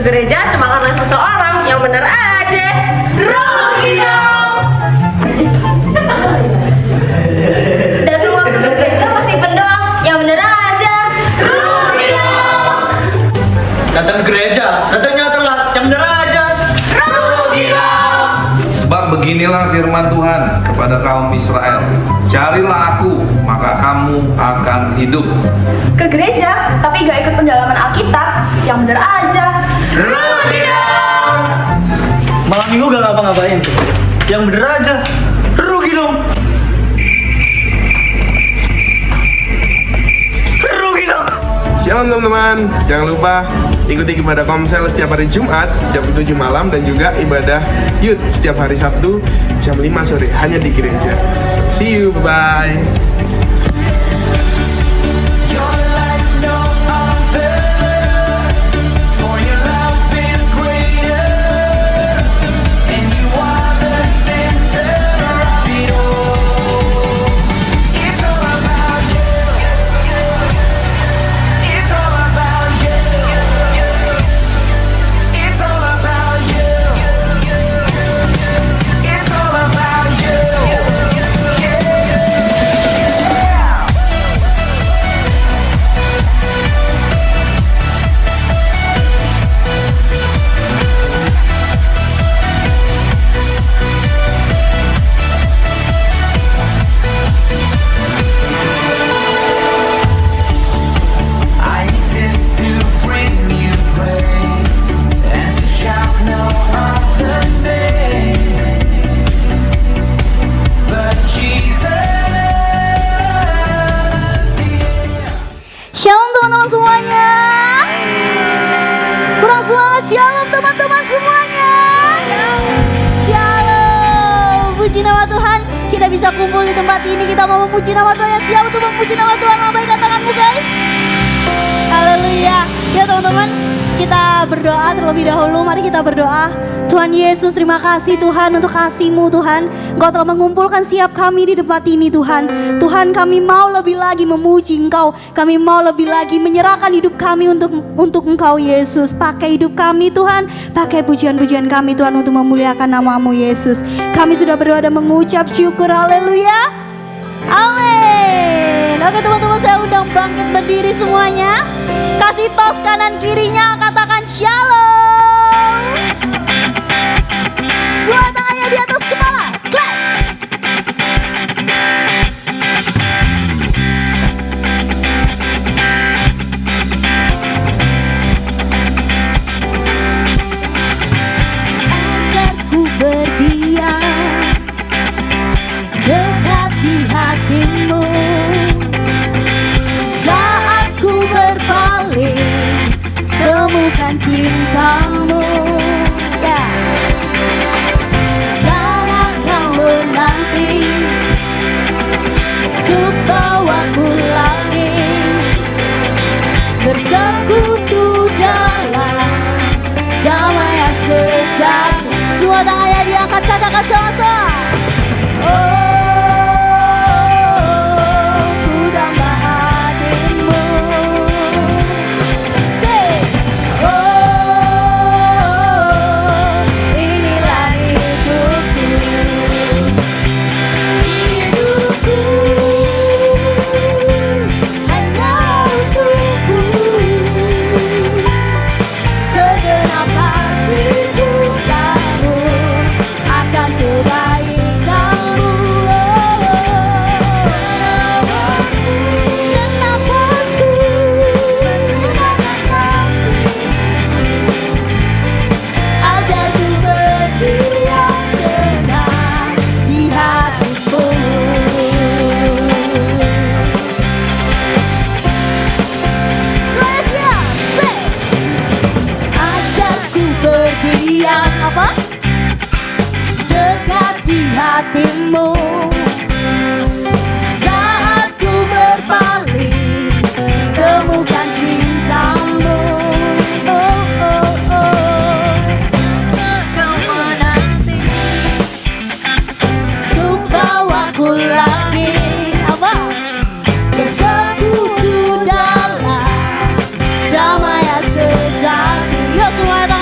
ke gereja cuma karena seseorang yang bener aja. Rugi dong. Datang waktu ke gereja masih berdoa, yang bener aja. Rugi dong. Datang ke gereja, datangnya telat, yang bener aja. Rugi dong. Sebab beginilah firman Tuhan kepada kaum Israel, carilah aku, maka kamu akan hidup. Ke gereja tapi gak ikut pendalaman Alkitab, yang bener aja. Rugi dong. Malam minggu gak ngapa-ngapain tuh, yang bener aja. Rugi dong. Rugi dong. Shalom teman-teman, jangan lupa ikuti ibadah Komsel setiap hari Jumat jam 7 malam dan juga ibadah Youth setiap hari Sabtu jam 5 sore hanya di gereja. See you, bye-bye. Shalom teman-teman semuanya. Kurang semangat, shalom teman-teman semuanya. Shalom. Puji nama Tuhan, kita bisa kumpul di tempat ini. Kita mau memuji nama Tuhan. Yang siap untuk memuji nama Tuhan, lambaikan tanganmu guys. Haleluya. Ya teman-teman, kita berdoa terlebih dahulu. Mari kita berdoa. Tuhan Yesus, terima kasih Tuhan untuk kasih-Mu Tuhan. Engkau telah mengumpulkan setiap kami di tempat ini Tuhan. Tuhan, kami mau lebih lagi memuji Engkau. Kami mau lebih lagi menyerahkan hidup kami untuk Engkau Yesus. Pakai hidup kami Tuhan. Pakai pujian-pujian kami Tuhan untuk memuliakan nama-Mu Yesus. Kami sudah berdoa dan mengucap syukur. Haleluya. Amin. Oke teman-teman, saya undang bangkit berdiri semuanya. Kasih tos kanan kirinya, katakan shalom. Semua tangannya di atas kepala. Clap. Ajarku berdiam dekat di hatimu. Saat ku berpaling, temukan cintamu. Ya. Sana kau menanti untuk bawaku lagi bersekutu dalam damai yang sejati. Semua tangannya diangkat, katakan sama-sama. Dekat di hatimu. Saat ku berpaling, temukan cintamu. Oh, oh, oh. Sana kau menanti untuk bawaku lagi. Apa? Bersekutu dalam damai yang sejati. Yo semuanya.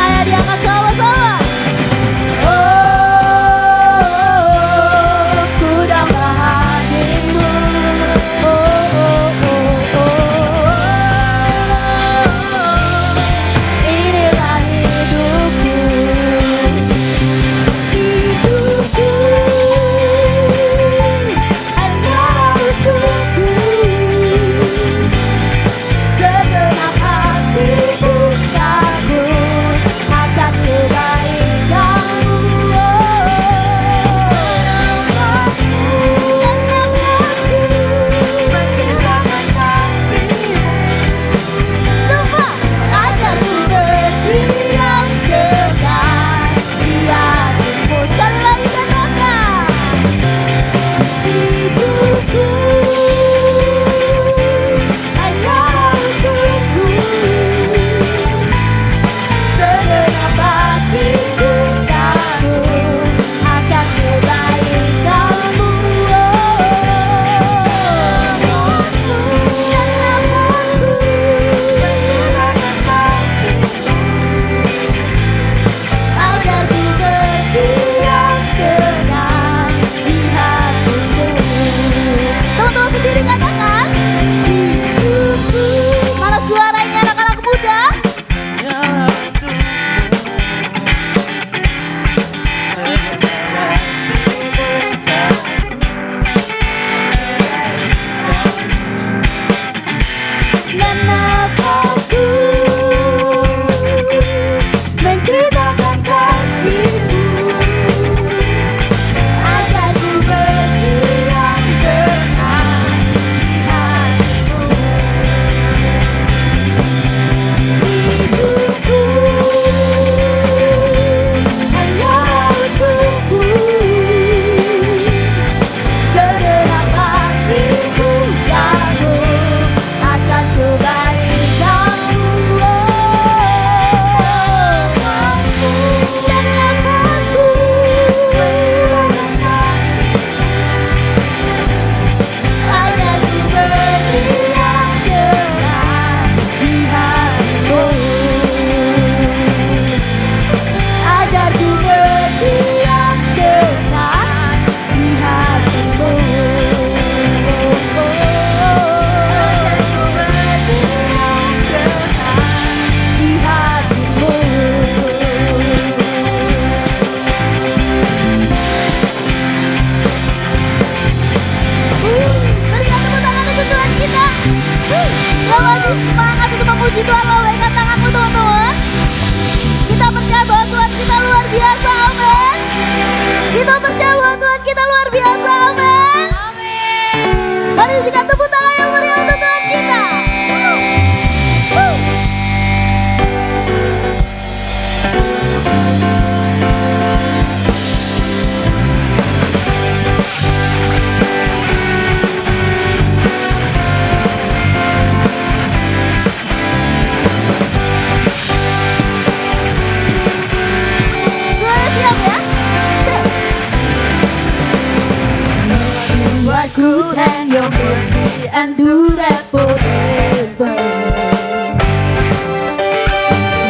endure forever.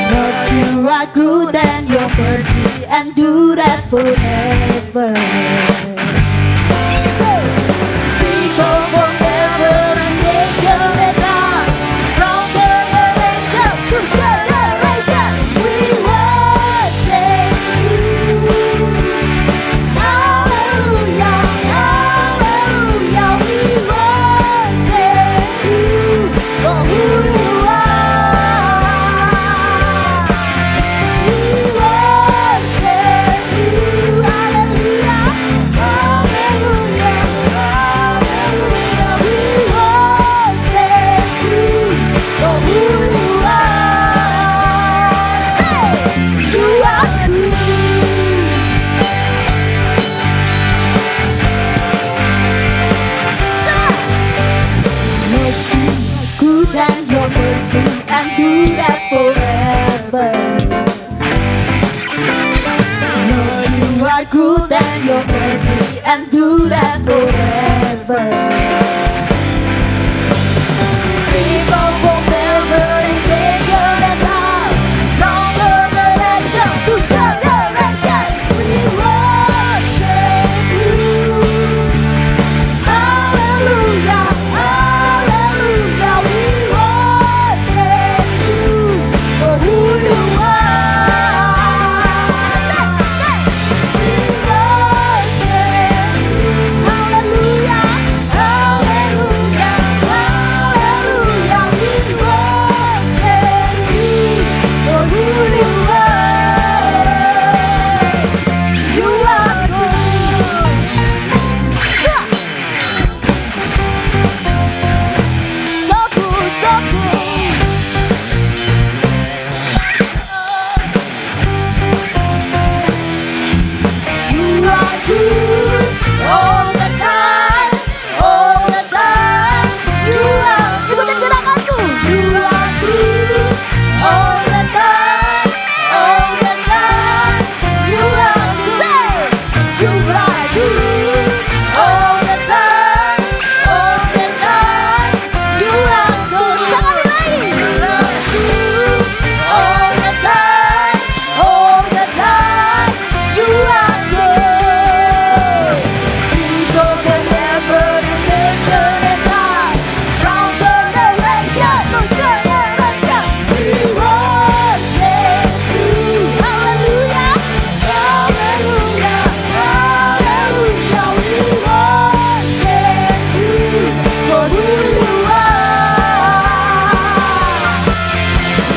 Lord, you are good and your mercy endure forever. Say, people from every nation and God, from generation to generation, we worship you. Hallelujah, hallelujah, we worship you for who you are. We worship you, hallelujah, hallelujah, hallelujah. We worship you for who you are. Say, you are good. Lord, you are good and your mercy endure forever. Lord, you are good and your mercy endure forever. People from every nation and tongue, from generation to generation, we worship you. Hallelujah, hallelujah, we worship you for who you are. Say, we worship you. Hallelujah, hallelujah, hallelujah, we worship you for who you are. You are good. So good, so good. You are good all the time, all the time. You are ikutin gerakanku. You are good all the time, all the time. You are say, you are good all the time, all the time. You are good. Sekali lagi. You are good all the time, all the time. You are good. People from every nation and tongue, from generation to generation, we worship you. Hallelujah, hallelujah, hallelujah. We worship you for who you are.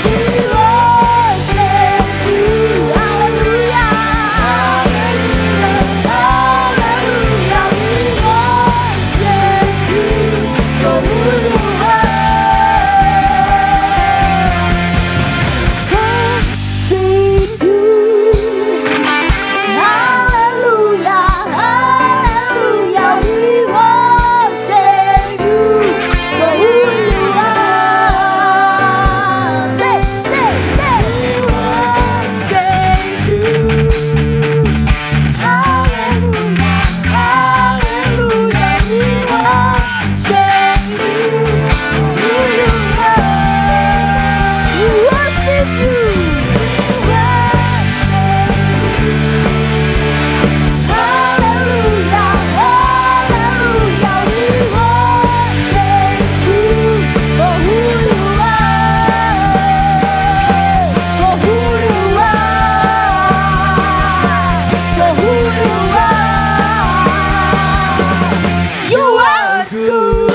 We worship you. Hallelujah, hallelujah, hallelujah. We worship you for who you are. Worship you. Hallelujah, hallelujah. We worship you for who you are. Say, say, say. We worship you. Hallelujah, hallelujah. We worship you for who you are. We worship you. Hallelujah, hallelujah. We worship you for who you are. For who you are. For who you are. You are good.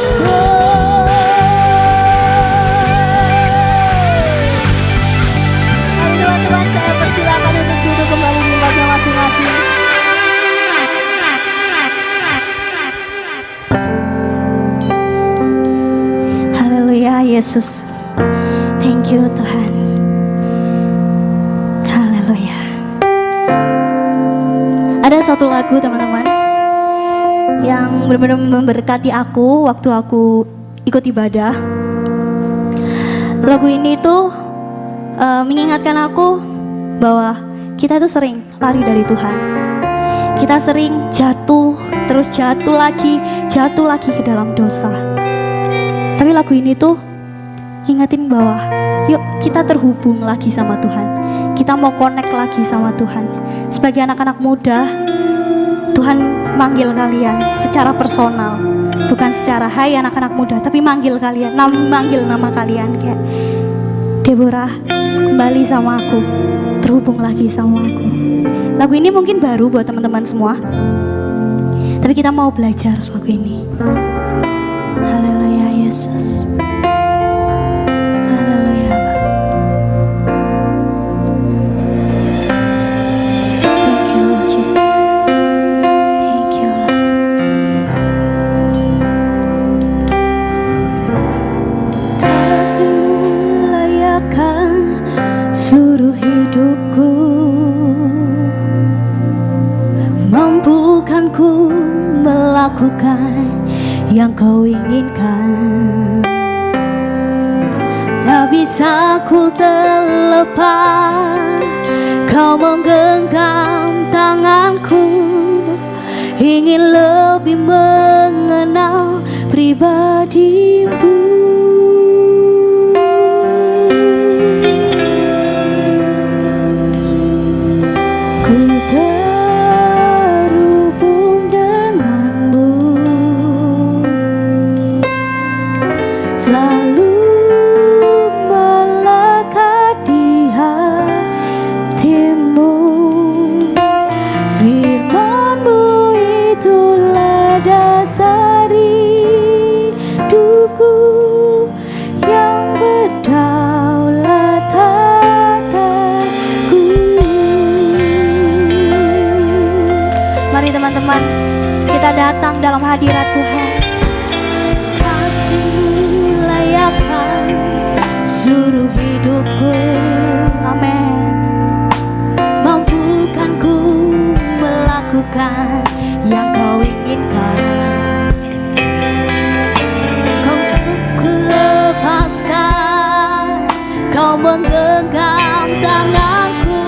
Mari teman-teman, saya persilakan untuk duduk kembali di tempatnya masing-masing. Haleluya Yesus. Thank you Tuhan. Haleluya. Ada satu lagu teman-teman yang benar-benar memberkati aku waktu aku ikut ibadah. Lagu ini tuh mengingatkan aku bahwa kita tuh sering lari dari Tuhan. Kita sering jatuh, terus jatuh lagi ke dalam dosa. Tapi lagu ini tuh ingetin bahwa yuk kita terhubung lagi sama Tuhan. Kita mau connect lagi sama Tuhan. Sebagai anak-anak muda, Tuhan manggil kalian secara personal. Bukan secara hai anak-anak muda, tapi manggil kalian, manggil nama kalian kayak Deborah, kembali sama aku, terhubung lagi sama aku. Lagu ini mungkin baru buat teman-teman semua, tapi kita mau belajar lagu ini. Haleluya Yesus. Haleluya Bapa. Thank you Jesus. Thank you Lord. Kasih-Mu layakkan seluruh hidupku, mampukan ku melakukan yang Kau inginkan. Tak bisa ku terlepas, Kau menggenggam tanganku, ingin lebih mengenal pribadi-Mu. Ku terhubung denganmu, selalu melekat di hatimu. Firman-Mu itulah dasar hidupku yang berdaulat atasku. Mari teman-teman, kita datang dalam hadirat Tuhan. Kasih-Mu layakkan seluruh hidupku, amin. Mampukan ku melakukan yang Kau inginkan. Kau ku lepaskan, Kau menggenggam tanganku,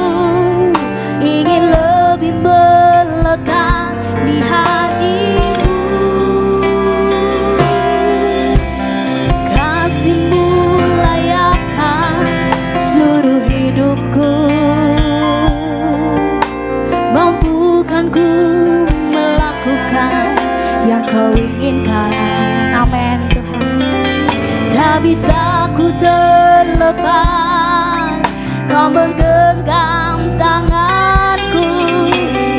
ingin lebih melekat di hatimu. Kasih-Mu layakkan seluruh hidupku, mampukan ku melakukan yang Kau inginkan. Amin Tuhan. Tak bisa ku terlepas, Kau menggenggam tanganku,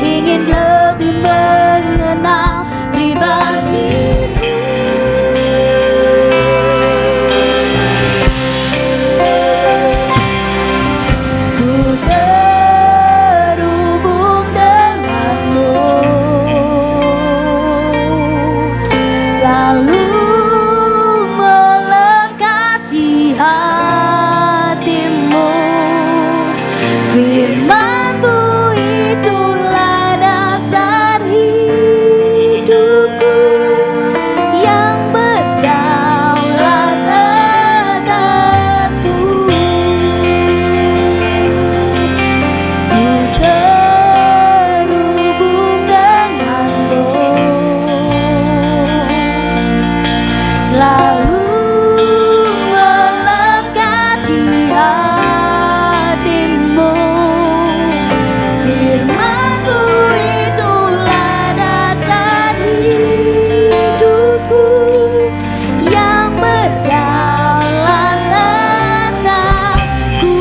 ingin lebih mengenal pribadi-Mu. Ku terhubung denganmu, selalu melekat di hatimu. Firman-Mu itulah dasar hidupku yang berdaulat atasku. Ku terhubung denganmu, selalu melekat di hatimu. Firman-Mu itulah dasar hidupku yang berdaulat atasku.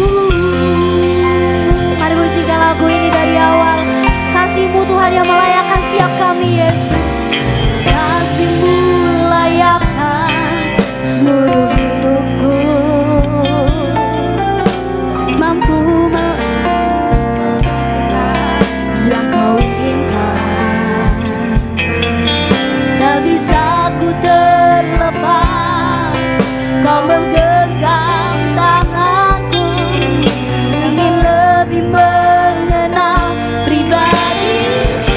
Mari pujikan lagu ini dari awal. Kasih-Mu Tuhan yang melayakkan setiap kami Yesus. Kasih-Mu layakkan seluruh hidupku, mampu melakukan yang Kau inginkan. Tak bisa ku terlepas, Kau menggenggam tanganku, ingin lebih mengenal pribadi-Mu.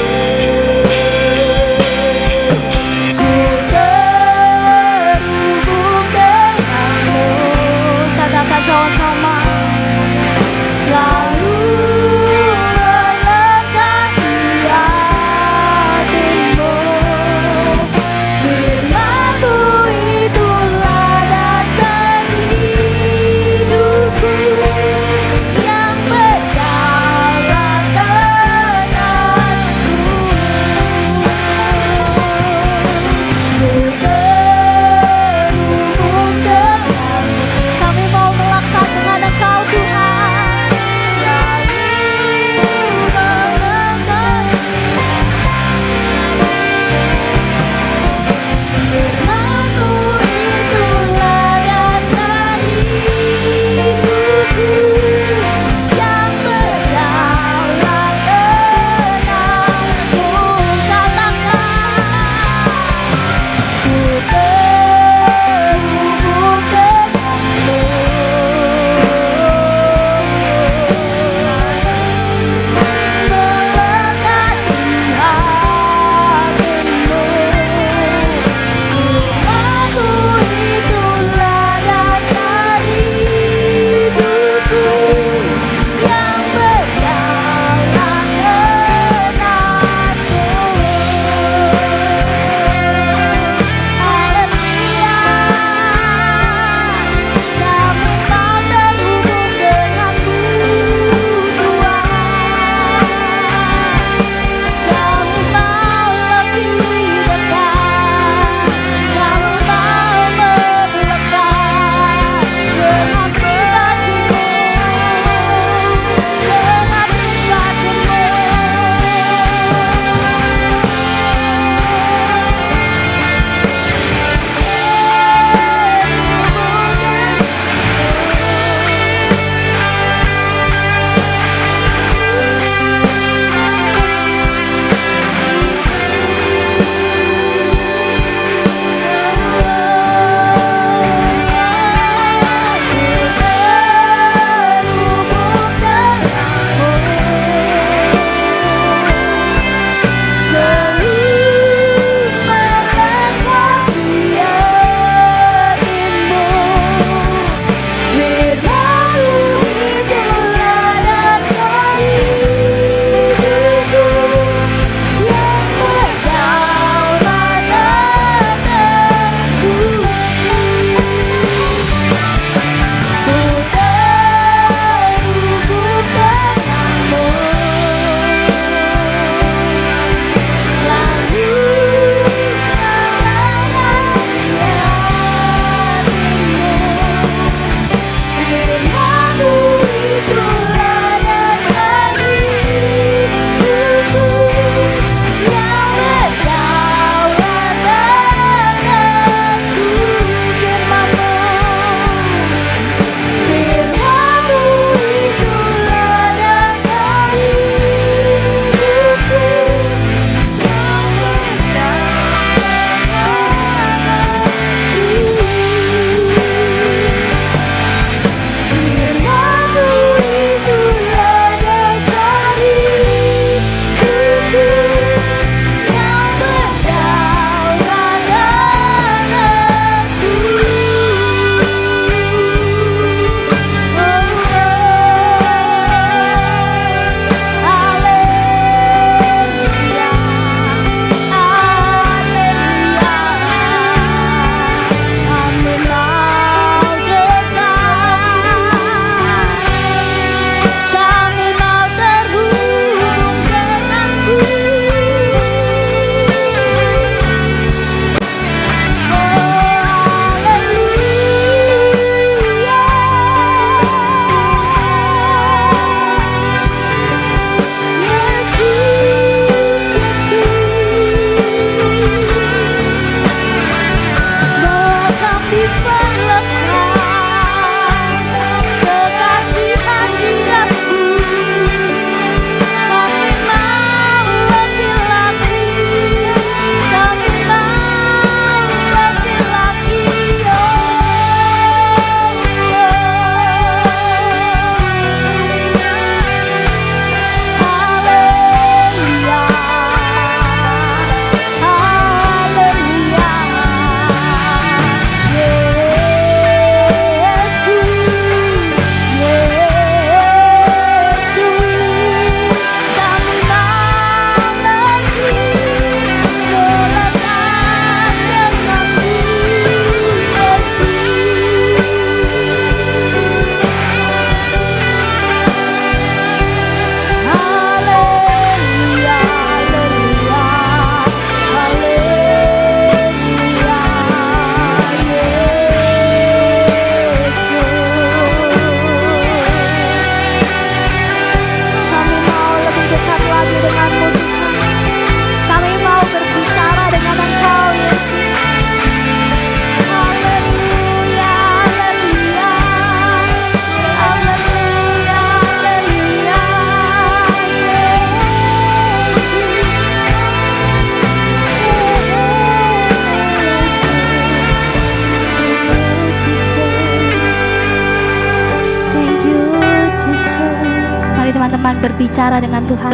Tuhan, berbicara dengan Tuhan.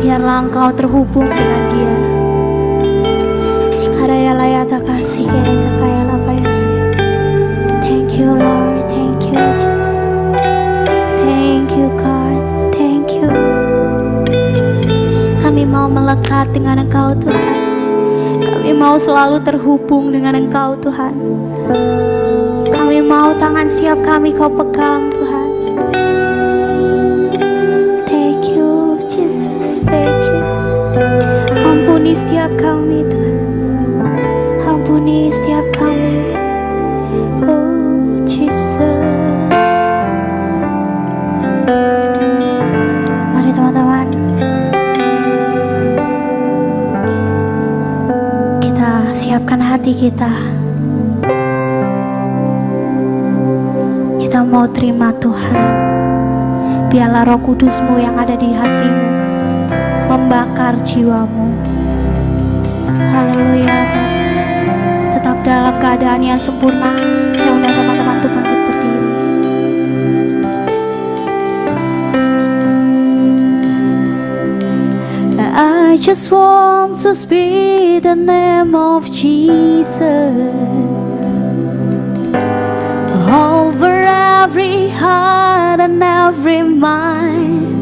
Biarlah Engkau terhubung dengan Dia. Thank you Lord, thank you Jesus, thank you God, thank you. Kami mau melekat dengan Engkau Tuhan. Kami mau selalu terhubung dengan Engkau Tuhan. Kami mau tangan siap kami Kau pegang Tuhan. Thank you Jesus, thank you. Ampuni setiap kami Tuhan, ampuni setiap kami. Oh Jesus. Mari teman-teman, kita siapkan hati kita. Kita mau terima Tuhan. Biarlah Roh Kudus-Mu yang ada di hatimu membakar jiwamu. Haleluya. Tetap dalam keadaan yang sempurna. Saya undang teman-teman untuk bangkit berdiri. I just want to speak the name of Jesus over every heart and every mind.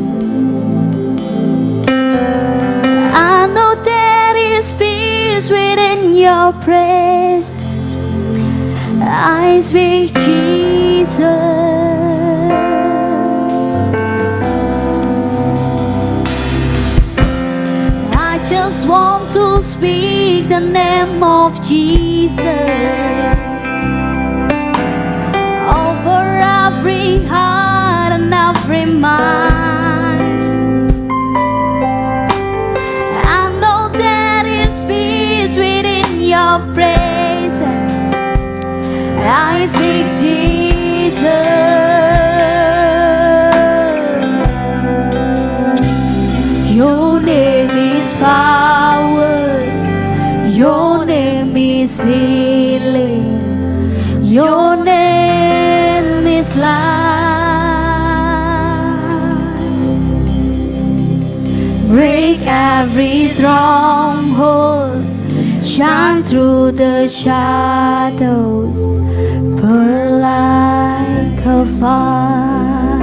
I know there is peace within your presence. I speak Jesus. I just want to speak the name of Jesus over every heart and every mind. I know there is peace within your presence. I speak Jesus. Your name is power. Your name is healing. Your name is life. Break every stronghold. Shine through the shadows. Burn like a fire.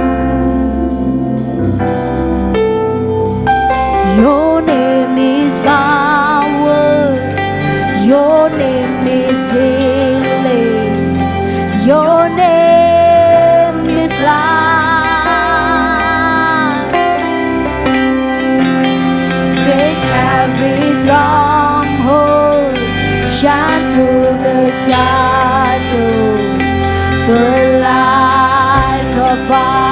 Your name is power. Your name is healing. Your name is life. Break every stronghold. Shine through the shadows. Burn like a fire.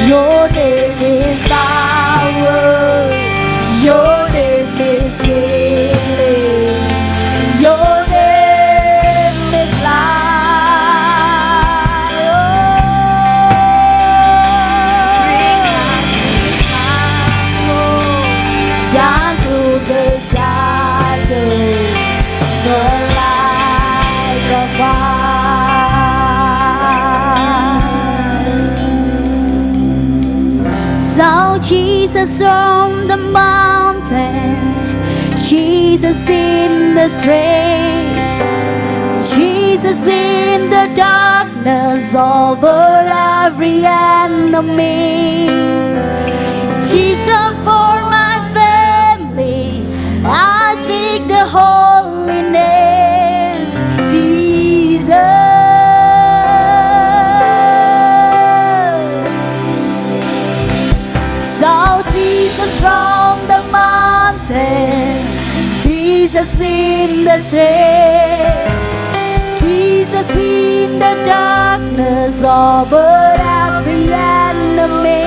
Your name is power. Your name is healing. Your name is life. Shine through the shadows. Burn like a fire. Saw Jesus on the mountain, Jesus in the street, Jesus in the darkness over every enemy. Jesus for my family, I speak the holy name, Jesus. Saw Jesus from the mountain, Jesus in the street, Jesus in the darkness over every enemy.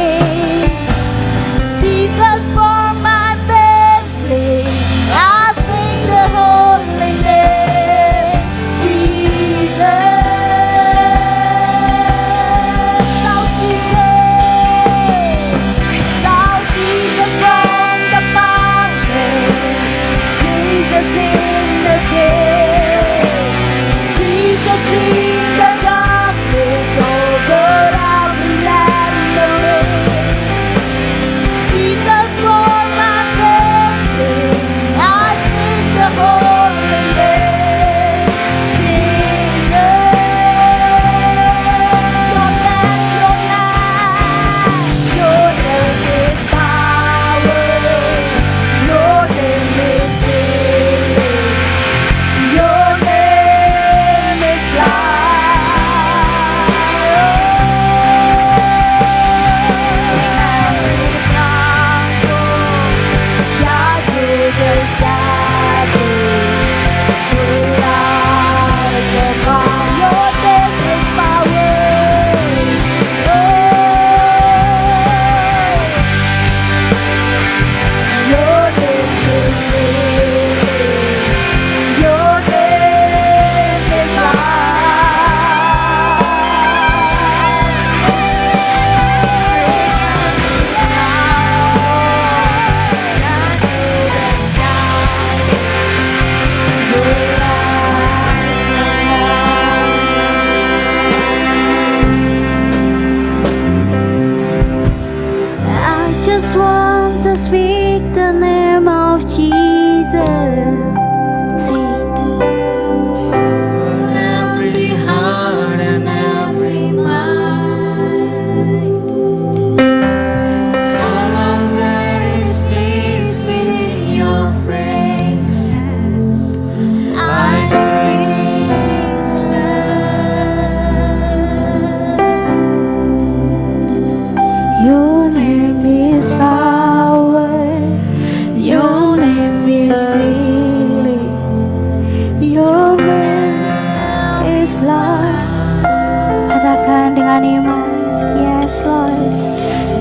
Jesus for my family, I speak the holy name, Jesus. Saw Jesus from the mountain, Jesus in the street, Jesus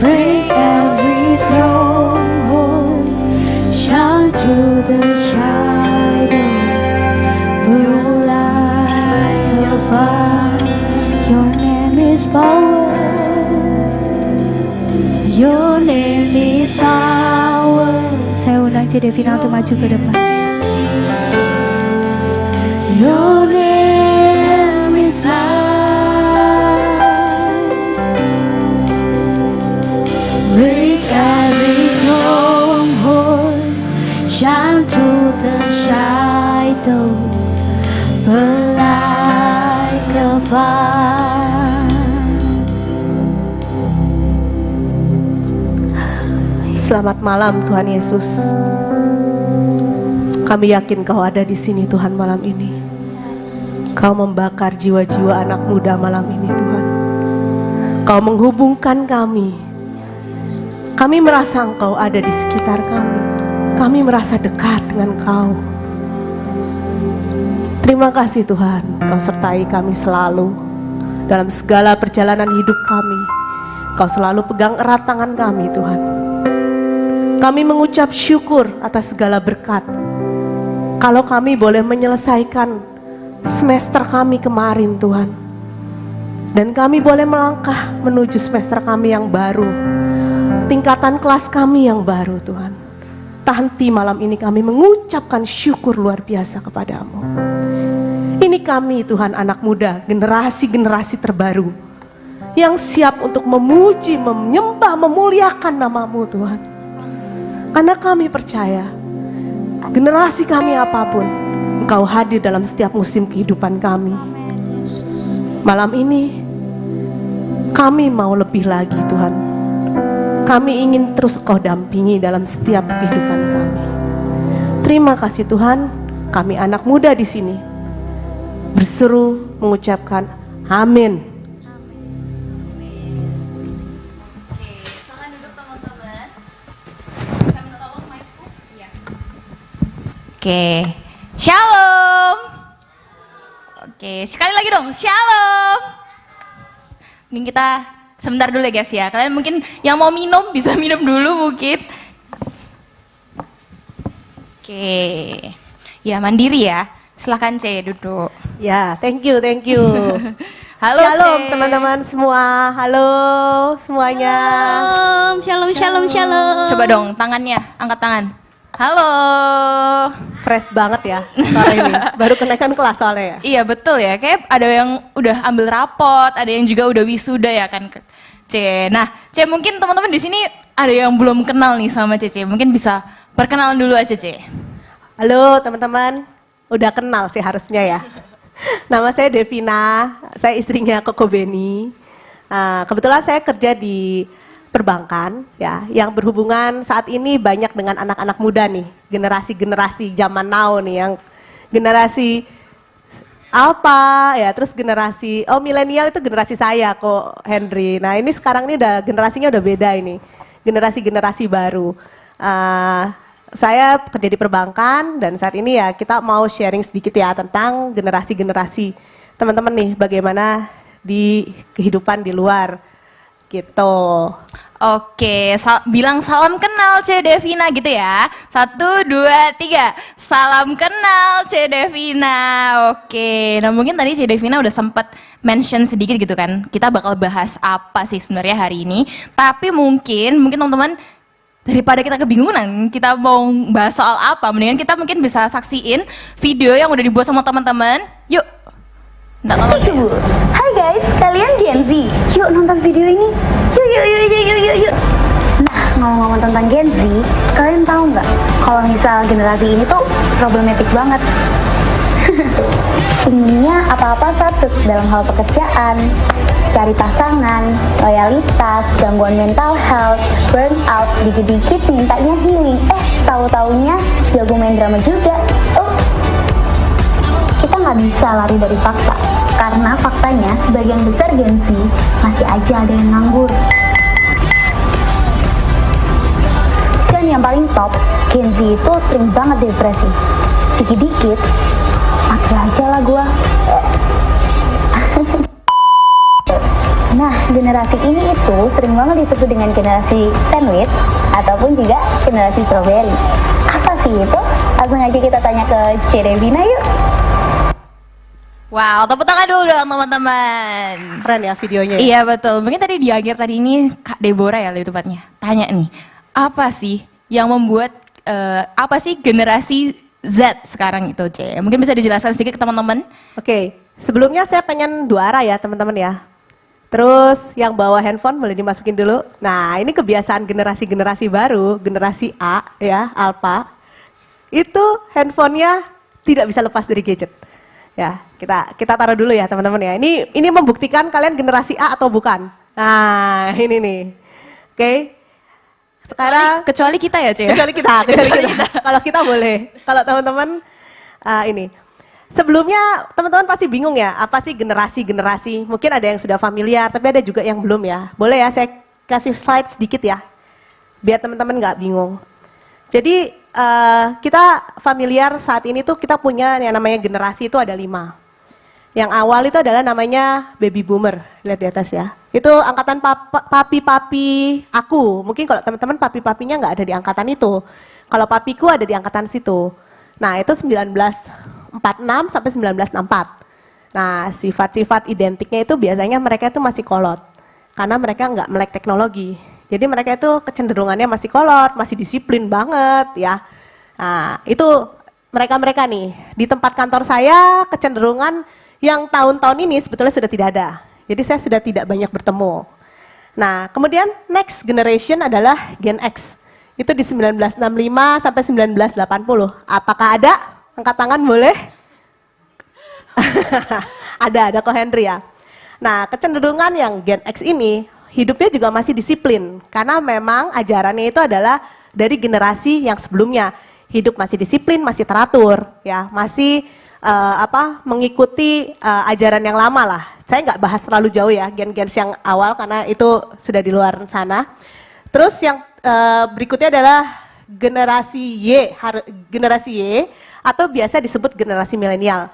break every stronghold, shine through the shadows, burn like a fire. Your name is power. Your name is power. Saya undang C. Devina untuk maju ke depan. Your name is light. Break every stronghold, shine through the shadow, burn like a fire. Selamat malam Tuhan Yesus. Kami yakin Kau ada di sini Tuhan malam ini. Kau membakar jiwa-jiwa anak muda malam ini Tuhan. Kau menghubungkan kami. Kami merasa Engkau ada di sekitar kami. Kami merasa dekat dengan Kau. Terima kasih Tuhan, Kau sertai kami selalu dalam segala perjalanan hidup kami. Kau selalu pegang erat tangan kami Tuhan. Kami mengucap syukur atas segala berkat. Kalau kami boleh menyelesaikan semester kami kemarin Tuhan, dan kami boleh melangkah menuju semester kami yang baru, tingkatan kelas kami yang baru Tuhan. Tak henti malam ini kami mengucapkan syukur luar biasa kepadamu. Ini kami Tuhan, anak muda, generasi-generasi terbaru yang siap untuk memuji, menyembah, memuliakan namamu Tuhan. Karena kami percaya generasi kami apapun, Engkau hadir dalam setiap musim kehidupan kami. Malam ini kami mau lebih lagi Tuhan. Kami ingin terus Kau dampingi dalam setiap kehidupan kami. Terima kasih Tuhan, kami anak muda di sini berseru mengucapkan amin. Oke, shalom. Oke, sekali lagi dong, shalom. Mungkin kita sebentar dulu ya guys ya. Kalian mungkin yang mau minum bisa minum dulu mungkin. Oke, ya mandiri ya. Silakan C, duduk. Ya, thank you. Halo Shalom C. teman-teman semua. Halo semuanya. Shalom. Coba dong tangannya, angkat tangan. Halo. Fresh banget ya sore ini. Baru kenaikan kelas soalnya ya. Iya betul ya, kayak ada yang udah ambil rapot, ada yang juga udah wisuda ya kan C. Nah C, mungkin teman-teman di sini ada yang belum kenal nih sama C. Mungkin bisa perkenalan dulu aja C. Halo teman-teman, udah kenal sih harusnya ya. Nama saya Devina, saya istrinya Koko Beni. Kebetulan saya kerja di perbankan ya, yang berhubungan saat ini banyak dengan anak-anak muda nih, generasi-generasi zaman now nih, yang generasi Alpha ya, terus generasi milenial itu generasi saya kok Henry. Nah ini sekarang ini udah generasinya udah beda ini, generasi-generasi baru. Saya kerja di perbankan dan saat ini ya kita mau sharing sedikit ya tentang generasi-generasi teman-teman nih, bagaimana di kehidupan di luar gitu. Oke, bilang salam kenal C. Devina gitu ya. 1, 2, 3. Salam kenal C. Devina. Oke, nah mungkin tadi C. Devina udah sempat mention sedikit gitu kan. Kita bakal bahas apa sih sebenarnya hari ini. Tapi mungkin teman-teman daripada kita kebingungan, kita mau bahas soal apa, mendingan kita mungkin bisa saksiin video yang udah dibuat sama teman-teman. Yuk. Nggak tahu. Hai guys, kalian Gen Z. Yuk nonton video ini. Yuk. Nah, ngomong-ngomong tentang Gen Z, kalian tahu nggak kalau misal generasi ini tuh problematik banget. Inginnya apa-apa satu dalam hal pekerjaan, cari pasangan, loyalitas, gangguan mental health, burnout, dikit-dikit mintanya healing. Tahu-taunya jago main drama juga. Kita nggak bisa lari dari fakta, karena faktanya sebagian besar Gen Z masih aja ada yang nganggur. Dan yang paling top, Gen Z itu sering banget depresi. Dikit-dikit, mati aja lah gua. Nah, generasi ini itu sering banget disebut dengan generasi sandwich ataupun juga generasi strawberry. Apa sih itu? Langsung aja kita tanya ke C. Devina yuk. Wow, tepuk tangan dulu dong teman-teman. Keren ya videonya. Iya betul. Mungkin tadi di akhir tadi ini Kak Deborah ya lebih tepatnya. Tanya nih, apa sih yang membuat apa sih generasi Z sekarang itu, C? Mungkin bisa dijelaskan sedikit ke teman-teman. Oke, sebelumnya saya pengen 2 arah ya teman-teman ya. Terus yang bawa handphone boleh dimasukin dulu. Nah ini kebiasaan generasi-generasi baru, generasi A ya, Alpha. Itu handphonenya tidak bisa lepas dari gadget. Ya, kita taruh dulu ya teman-teman ya. Ini membuktikan kalian generasi A atau bukan. Nah ini nih. Oke. Sekarang Kecuali kita ya, C? kecuali kita. Kalau kita boleh. Kalau teman-teman ini. Sebelumnya teman-teman pasti bingung ya, apa sih generasi-generasi? Mungkin ada yang sudah familiar, tapi ada juga yang belum ya. Boleh ya saya kasih slide sedikit ya, biar teman-teman nggak bingung. Jadi kita familiar saat ini tuh kita punya yang namanya generasi itu ada 5. Yang awal itu adalah namanya baby boomer, lihat di atas ya. Itu angkatan papi-papi aku. Mungkin kalau teman-teman papi-papinya nggak ada di angkatan itu. Kalau papiku ada di angkatan situ. Nah itu 1946 sampai 1964. Nah sifat-sifat identiknya itu biasanya mereka itu masih kolot. Karena mereka nggak melek teknologi. Jadi mereka itu kecenderungannya masih kolot, masih disiplin banget ya. Nah itu mereka-mereka nih. Di tempat kantor saya kecenderungan yang tahun-tahun ini sebetulnya sudah tidak ada. Jadi saya sudah tidak banyak bertemu. Nah, kemudian next generation adalah Gen X. Itu di 1965 sampai 1980. Apakah ada? Angkat tangan boleh? ada kok Henry ya. Nah, kecenderungan yang Gen X ini hidupnya juga masih disiplin. Karena memang ajarannya itu adalah dari generasi yang sebelumnya. Hidup masih disiplin, masih teratur, ya, masih mengikuti ajaran yang lama lah. Saya nggak bahas terlalu jauh ya gen-gens yang awal karena itu sudah di luar sana. Terus yang berikutnya adalah generasi Y atau biasa disebut generasi milenial.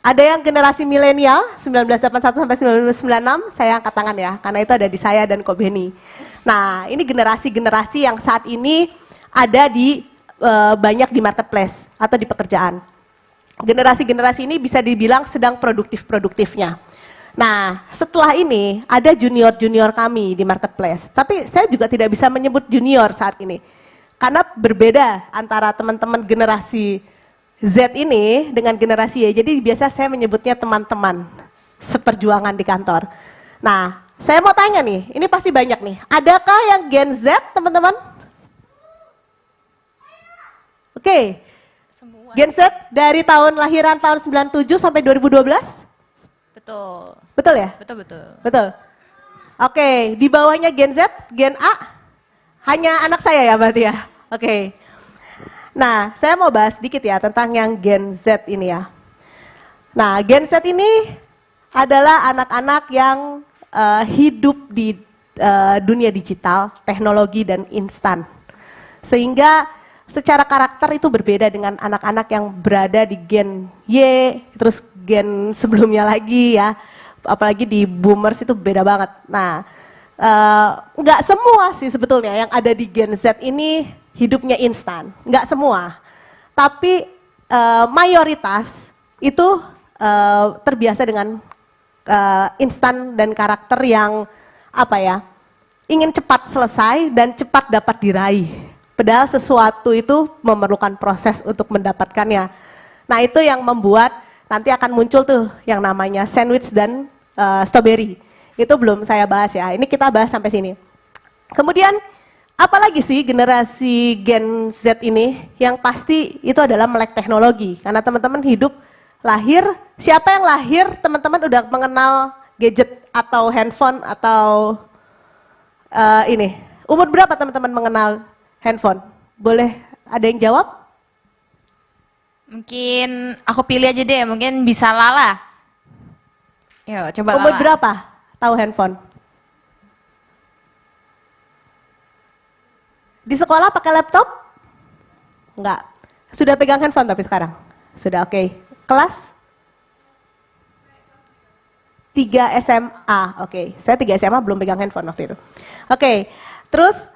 Ada yang generasi milenial 1981 sampai 1996, saya angkat tangan ya karena itu ada di saya dan Ko Beni. Nah ini generasi-generasi yang saat ini ada di banyak di marketplace atau di pekerjaan. Generasi-generasi ini bisa dibilang sedang produktif-produktifnya. Nah, setelah ini ada junior-junior kami di marketplace. Tapi saya juga tidak bisa menyebut junior saat ini. Karena berbeda antara teman-teman generasi Z ini dengan generasi Y. Jadi biasa saya menyebutnya teman-teman seperjuangan di kantor. Nah, saya mau tanya nih, ini pasti banyak nih. Adakah yang Gen Z, teman-teman? Oke. Gen Z dari tahun lahiran tahun 97 sampai 2012? Betul. Betul ya? Betul. Betul. Oke, di bawahnya Gen Z, Gen A, hanya anak saya ya berarti ya? Oke. Nah, saya mau bahas sedikit ya tentang yang Gen Z ini ya. Nah, Gen Z ini adalah anak-anak yang hidup di dunia digital, teknologi dan instan. Sehingga secara karakter itu berbeda dengan anak-anak yang berada di Gen Y, terus gen sebelumnya lagi ya, apalagi di boomers itu beda banget. Nah, nggak semua sih sebetulnya yang ada di Gen Z ini hidupnya instan, nggak semua. Tapi mayoritas itu terbiasa dengan instan dan karakter yang apa ya, ingin cepat selesai dan cepat dapat diraih. Padahal sesuatu itu memerlukan proses untuk mendapatkannya. Nah itu yang membuat nanti akan muncul tuh yang namanya sandwich dan strawberry. Itu belum saya bahas ya, ini kita bahas sampai sini. Kemudian apalagi sih generasi Gen Z ini yang pasti itu adalah melek teknologi. Karena teman-teman hidup lahir, siapa yang lahir teman-teman udah mengenal gadget atau handphone atau ini. Umur berapa teman-teman mengenal handphone? Boleh ada yang jawab? Mungkin aku pilih aja deh, mungkin bisa Lala. Yuk, coba Umur Lala. berapa tahu handphone? Di sekolah pakai laptop? Enggak. Sudah pegang handphone tapi sekarang? Sudah, oke. Kelas? 3 SMA. Oke, saya 3 SMA belum pegang handphone waktu itu. Oke, terus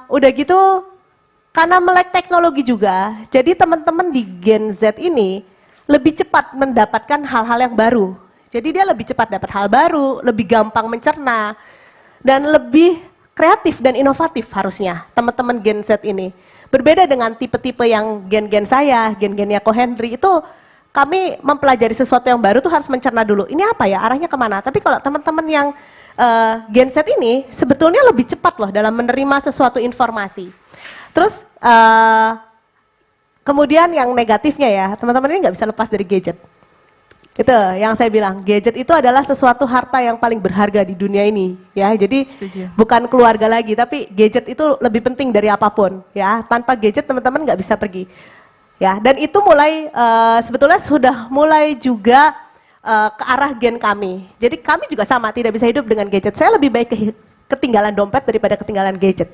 udah gitu karena melek teknologi juga, jadi teman-teman di Gen Z ini lebih cepat mendapatkan hal-hal yang baru. Jadi dia lebih cepat dapat hal baru, lebih gampang mencerna, dan lebih kreatif dan inovatif harusnya teman-teman Gen Z ini. Berbeda dengan tipe-tipe yang gen-gen saya, gen-gennya Ko Henry itu kami mempelajari sesuatu yang baru tuh harus mencerna dulu. Ini apa ya, arahnya kemana? Tapi kalau teman-teman yang Gen Z ini sebetulnya lebih cepat loh dalam menerima sesuatu informasi. Terus kemudian yang negatifnya ya, teman-teman ini nggak bisa lepas dari gadget. Itu yang saya bilang, gadget itu adalah sesuatu harta yang paling berharga di dunia ini, ya. Jadi Setuju. bukan keluarga lagi, tapi gadget itu lebih penting dari apapun, ya. Tanpa gadget teman-teman nggak bisa pergi, ya. Dan itu mulai sebetulnya sudah mulai juga ke arah gen kami. Jadi kami juga sama, tidak bisa hidup dengan gadget. Saya lebih baik ketinggalan dompet daripada ketinggalan gadget.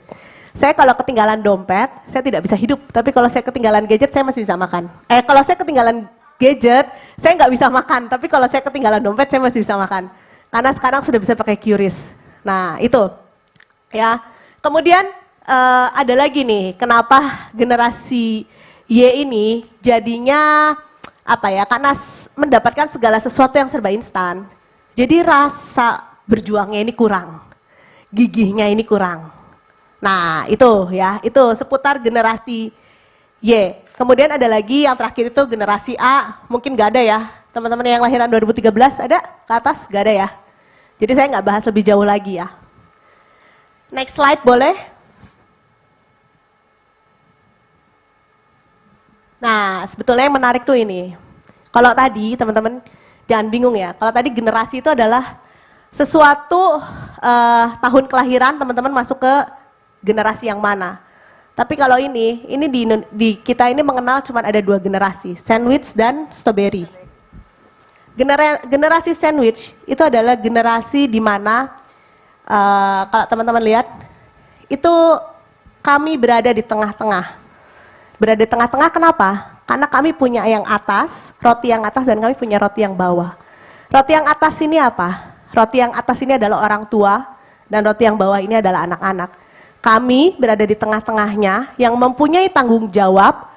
Saya kalau ketinggalan dompet, saya tidak bisa hidup. Tapi kalau saya ketinggalan gadget, saya masih bisa makan. Kalau saya ketinggalan gadget, saya nggak bisa makan. Tapi kalau saya ketinggalan dompet, saya masih bisa makan. Karena sekarang sudah bisa pakai QRIS. Nah, itu. Ya. Kemudian ada lagi nih, kenapa generasi Y ini jadinya apa ya? Karena mendapatkan segala sesuatu yang serba instan. Jadi rasa berjuangnya ini kurang. Gigihnya ini kurang. Nah, itu ya, itu seputar generasi Y. Kemudian ada lagi yang terakhir itu generasi A, mungkin gak ada ya. Teman-teman yang lahiran 2013 ada ke atas? Gak ada ya. Jadi saya nggak bahas lebih jauh lagi ya. Next slide boleh? Nah, sebetulnya yang menarik tuh ini. Kalau tadi teman-teman jangan bingung ya. Kalau tadi generasi itu adalah sesuatu tahun kelahiran teman-teman masuk ke generasi yang mana. Tapi kalau ini di kita ini mengenal cuma ada 2 generasi, sandwich dan strawberry. Generasi sandwich itu adalah generasi di mana kalau teman-teman lihat itu kami berada di tengah-tengah. Berada di tengah-tengah kenapa? Karena kami punya yang atas, roti yang atas, dan kami punya roti yang bawah. Roti yang atas ini apa? Roti yang atas ini adalah orang tua, dan roti yang bawah ini adalah anak-anak. Kami berada di tengah-tengahnya yang mempunyai tanggung jawab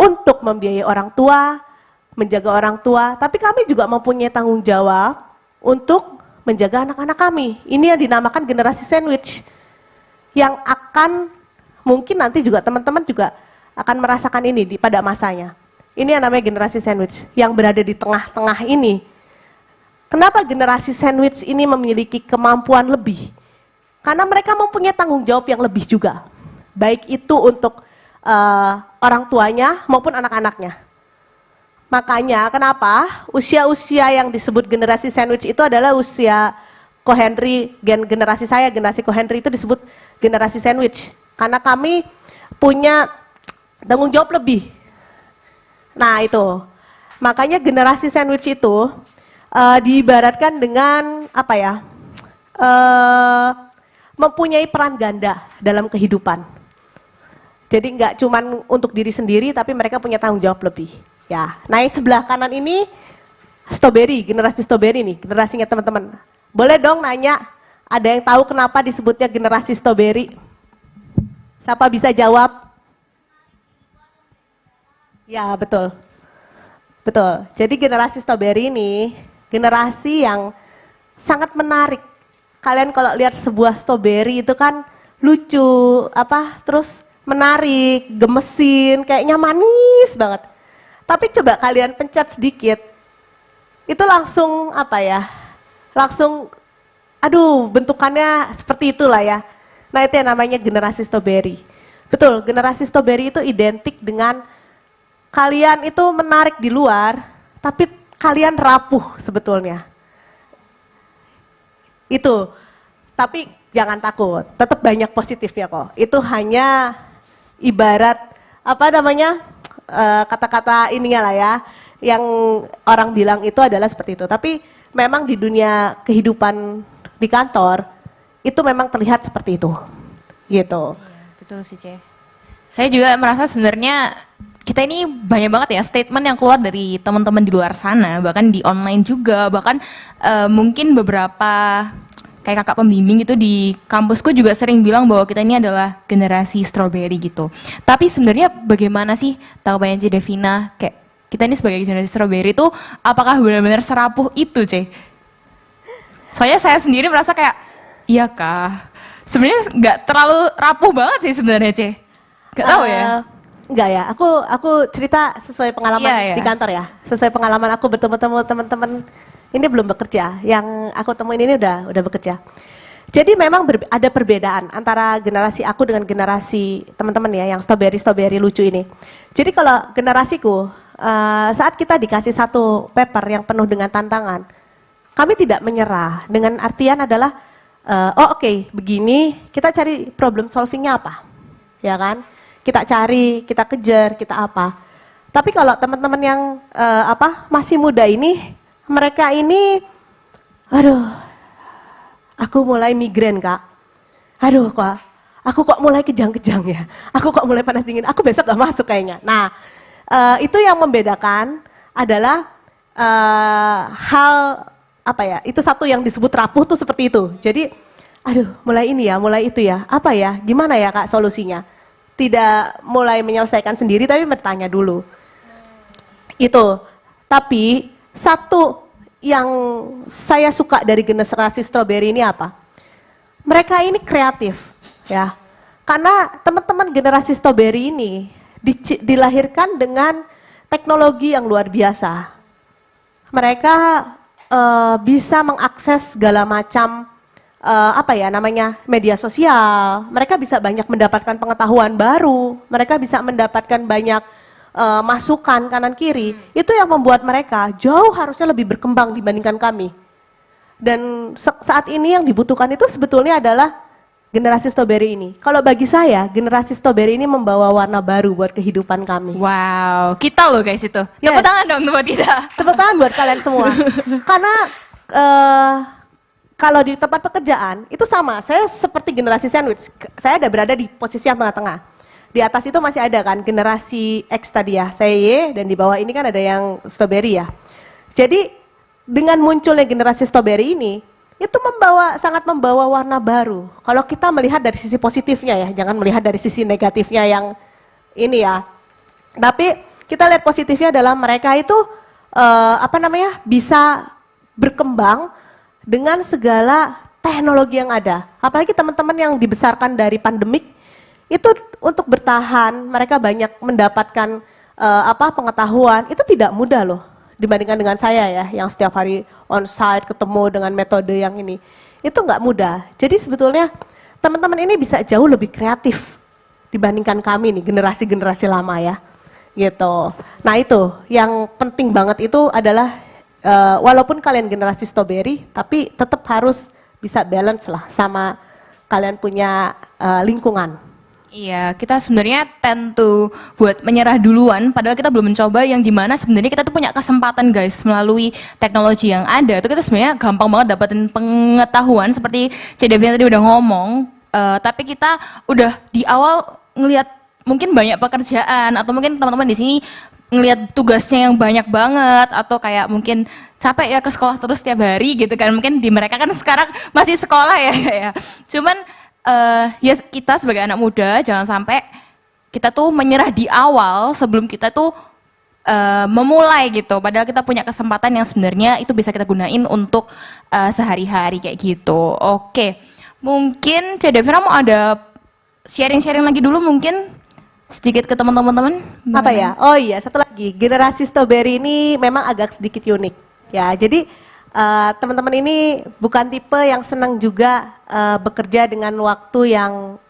untuk membiayai orang tua, menjaga orang tua, tapi kami juga mempunyai tanggung jawab untuk menjaga anak-anak kami. Ini yang dinamakan generasi sandwich, yang akan mungkin nanti juga teman-teman juga akan merasakan ini pada masanya. Ini yang namanya generasi sandwich, yang berada di tengah-tengah ini. Kenapa generasi sandwich ini memiliki kemampuan lebih? Karena mereka mempunyai tanggung jawab yang lebih juga. Baik itu untuk orang tuanya maupun anak-anaknya. Makanya kenapa usia-usia yang disebut generasi sandwich itu adalah usia Ko Henry, generasi saya, generasi Ko Henry itu disebut generasi sandwich. Karena kami punya tanggung jawab lebih. Nah itu, makanya generasi sandwich itu diibaratkan dengan apa ya? Mempunyai peran ganda dalam kehidupan. Jadi nggak cuman untuk diri sendiri, tapi mereka punya tanggung jawab lebih. Ya, nah yang sebelah kanan ini strawberry, generasi strawberry nih, generasinya teman-teman. Boleh dong nanya, ada yang tahu kenapa disebutnya generasi strawberry? Siapa bisa jawab? Ya betul, betul. Jadi generasi strawberry ini generasi yang sangat menarik. Kalian kalau lihat sebuah strawberry itu kan lucu, terus menarik, gemesin, kayaknya manis banget. Tapi coba kalian pencet sedikit, itu langsung langsung, bentukannya seperti itulah ya. Nah itu yang namanya generasi strawberry. Betul, generasi strawberry itu identik dengan kalian itu menarik di luar, tapi kalian rapuh sebetulnya. Itu, tapi jangan takut, tetap banyak positifnya kok. Itu hanya ibarat kata-kata ininya lah ya, yang orang bilang itu adalah seperti itu. Tapi memang di dunia kehidupan di kantor itu memang terlihat seperti itu, gitu. Betul sih, Ce. Saya juga merasa sebenarnya kita ini banyak banget ya statement yang keluar dari teman-teman di luar sana, bahkan di online juga, bahkan mungkin beberapa kayak kakak pembimbing itu di kampusku juga sering bilang bahwa kita ini adalah generasi strawberry gitu. Tapi sebenarnya bagaimana sih tanggapannya C Devina, kayak kita ini sebagai generasi strawberry itu apakah benar-benar serapuh itu, C? Soalnya saya sendiri merasa kayak, iya kah? Sebenarnya nggak terlalu rapuh banget sih sebenarnya, C. Nggak tahu ya. Enggak ya, aku cerita sesuai pengalaman Iya, iya. di kantor ya. Sesuai pengalaman aku bertemu teman-teman ini belum bekerja, yang aku temuin ini udah bekerja. Jadi memang ada perbedaan antara generasi aku dengan generasi teman-teman ya, yang strawberry lucu ini. Jadi kalau generasiku, saat kita dikasih satu paper yang penuh dengan tantangan, kami tidak menyerah. Dengan artian adalah, oke, begini, kita cari problem solvingnya apa, ya kan? Kita cari, kita kejar, kita apa. Tapi kalau teman-teman yang masih muda ini, mereka ini, aduh, aku mulai migrain kak. Aduh kak, aku kok mulai kejang-kejang ya. Aku kok mulai panas dingin, aku besok gak masuk kayaknya. Nah, itu yang membedakan adalah hal, itu satu yang disebut rapuh tuh seperti itu. Jadi, aduh mulai ini ya, mulai itu ya, apa ya, gimana ya kak solusinya? Tidak mulai menyelesaikan sendiri tapi bertanya dulu. Itu. Tapi satu yang saya suka dari generasi strawberry ini apa? Mereka ini kreatif ya. Karena teman-teman generasi strawberry ini dilahirkan dengan teknologi yang luar biasa. Mereka bisa mengakses segala macam media sosial, mereka bisa banyak mendapatkan pengetahuan baru, mereka bisa mendapatkan banyak masukan kanan kiri. Itu yang membuat mereka jauh harusnya lebih berkembang dibandingkan kami. Dan saat ini yang dibutuhkan itu sebetulnya adalah generasi strawberry ini. Kalau bagi saya, generasi strawberry ini membawa warna baru buat kehidupan kami. Wow, kita loh guys itu. Yes. Tepuk tangan dong buat kita. Tepuk tangan buat kalian semua. Karena kalau di tempat pekerjaan itu sama, saya seperti generasi sandwich. Saya ada berada di posisi yang tengah-tengah. Di atas itu masih ada kan generasi X tadi ya, saya Y, dan di bawah ini kan ada yang strawberry ya. Jadi dengan munculnya generasi strawberry ini, itu sangat membawa warna baru. Kalau kita melihat dari sisi positifnya ya, jangan melihat dari sisi negatifnya yang ini ya. Tapi kita lihat positifnya adalah mereka itu bisa berkembang dengan segala teknologi yang ada. Apalagi teman-teman yang dibesarkan dari pandemik, itu untuk bertahan, mereka banyak mendapatkan pengetahuan, itu tidak mudah loh. Dibandingkan dengan saya ya, yang setiap hari on-site ketemu dengan metode yang ini. Itu nggak mudah. Jadi sebetulnya teman-teman ini bisa jauh lebih kreatif dibandingkan kami nih, generasi-generasi lama ya. Gitu. Nah itu, yang penting banget itu adalah walaupun kalian generasi strawberry, tapi tetap harus bisa balance lah sama kalian punya lingkungan. Iya, kita sebenarnya tend to buat menyerah duluan, padahal kita belum mencoba yang dimana sebenarnya kita tuh punya kesempatan guys melalui teknologi yang ada. Itu kita sebenarnya gampang banget dapetin pengetahuan seperti C. Devina tadi udah ngomong, tapi kita udah di awal ngelihat mungkin banyak pekerjaan atau mungkin teman-teman di sini ngelihat tugasnya yang banyak banget atau kayak mungkin capek ya ke sekolah terus tiap hari gitu kan. Mungkin di mereka kan sekarang masih sekolah ya. Cuman ya kita sebagai anak muda jangan sampai kita tuh menyerah di awal sebelum kita tuh memulai gitu. Padahal kita punya kesempatan yang sebenarnya itu bisa kita gunain untuk sehari-hari kayak gitu. Oke, mungkin C. Devina mau ada sharing-sharing lagi dulu mungkin sedikit ke teman-teman. Apa ya? Oh iya, satu lagi. Generasi strawberry ini memang agak sedikit unik. Ya, jadi teman-teman ini bukan tipe yang senang juga bekerja dengan waktu yang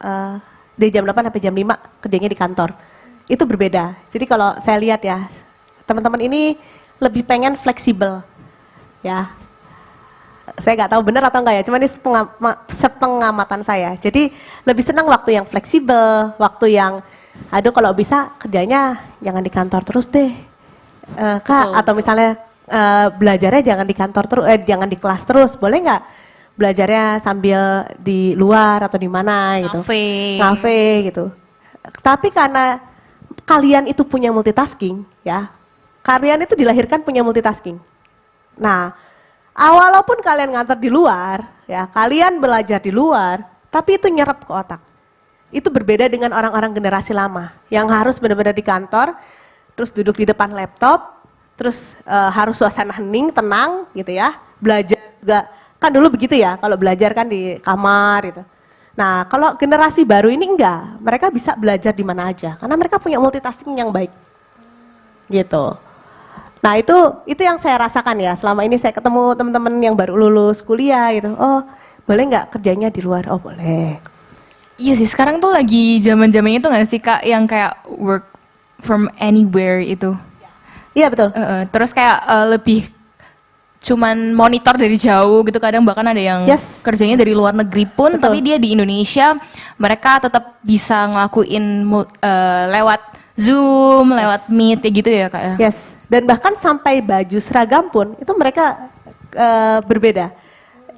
dari jam 8 sampai jam 5 kerjanya di kantor. Itu berbeda. Jadi kalau saya lihat ya, teman-teman ini lebih pengen fleksibel. Ya. Saya nggak tahu benar atau enggak ya, cuma ini sepengamatan saya. Jadi lebih senang waktu yang fleksibel, waktu yang aduh kalau bisa kerjanya jangan di kantor terus deh. Kak, betul. Atau misalnya belajarnya jangan di kantor terus, jangan di kelas terus, boleh nggak belajarnya sambil di luar atau di mana gitu, ngafe gitu. Tapi karena kalian itu punya multitasking, ya. Kalian itu dilahirkan punya multitasking. Nah, walaupun kalian ngantor di luar, ya, kalian belajar di luar, tapi itu nyerap ke otak. Itu berbeda dengan orang-orang generasi lama yang harus benar-benar di kantor, terus duduk di depan laptop, terus harus suasana hening, tenang, gitu ya. Belajar juga kan dulu begitu ya, kalau belajar kan di kamar gitu. Nah, kalau generasi baru ini enggak, mereka bisa belajar di mana aja karena mereka punya multitasking yang baik. Gitu. Nah, itu yang saya rasakan ya, selama ini saya ketemu teman-teman yang baru lulus kuliah gitu. Oh, boleh nggak kerjanya di luar? Oh, boleh. Iya sih, sekarang tuh lagi zaman-zamannya itu nggak sih Kak yang kayak work from anywhere itu. Iya, betul. Terus kayak lebih cuman monitor dari jauh gitu, kadang bahkan ada yang Yes. kerjanya dari luar negeri pun, Betul. tapi dia di Indonesia, mereka tetap bisa ngelakuin lewat Zoom, lewat Meet kayak gitu ya Kak ya. Yes, dan bahkan sampai baju seragam pun itu mereka berbeda.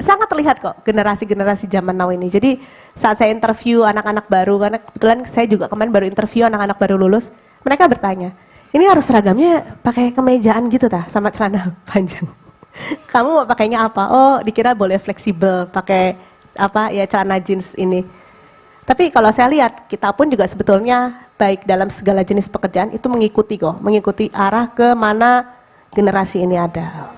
Sangat terlihat kok generasi-generasi zaman now ini. Jadi saat saya interview anak-anak baru, karena kebetulan saya juga kemarin baru interview anak-anak baru lulus, mereka bertanya, ini harus seragamnya pakai kemejaan gitu tah, sama celana panjang. Kamu mau pakainya apa? Oh, dikira boleh fleksibel, pakai apa ya celana jeans ini. Tapi kalau saya lihat, kita pun juga sebetulnya baik dalam segala jenis pekerjaan itu mengikuti arah ke mana generasi ini ada.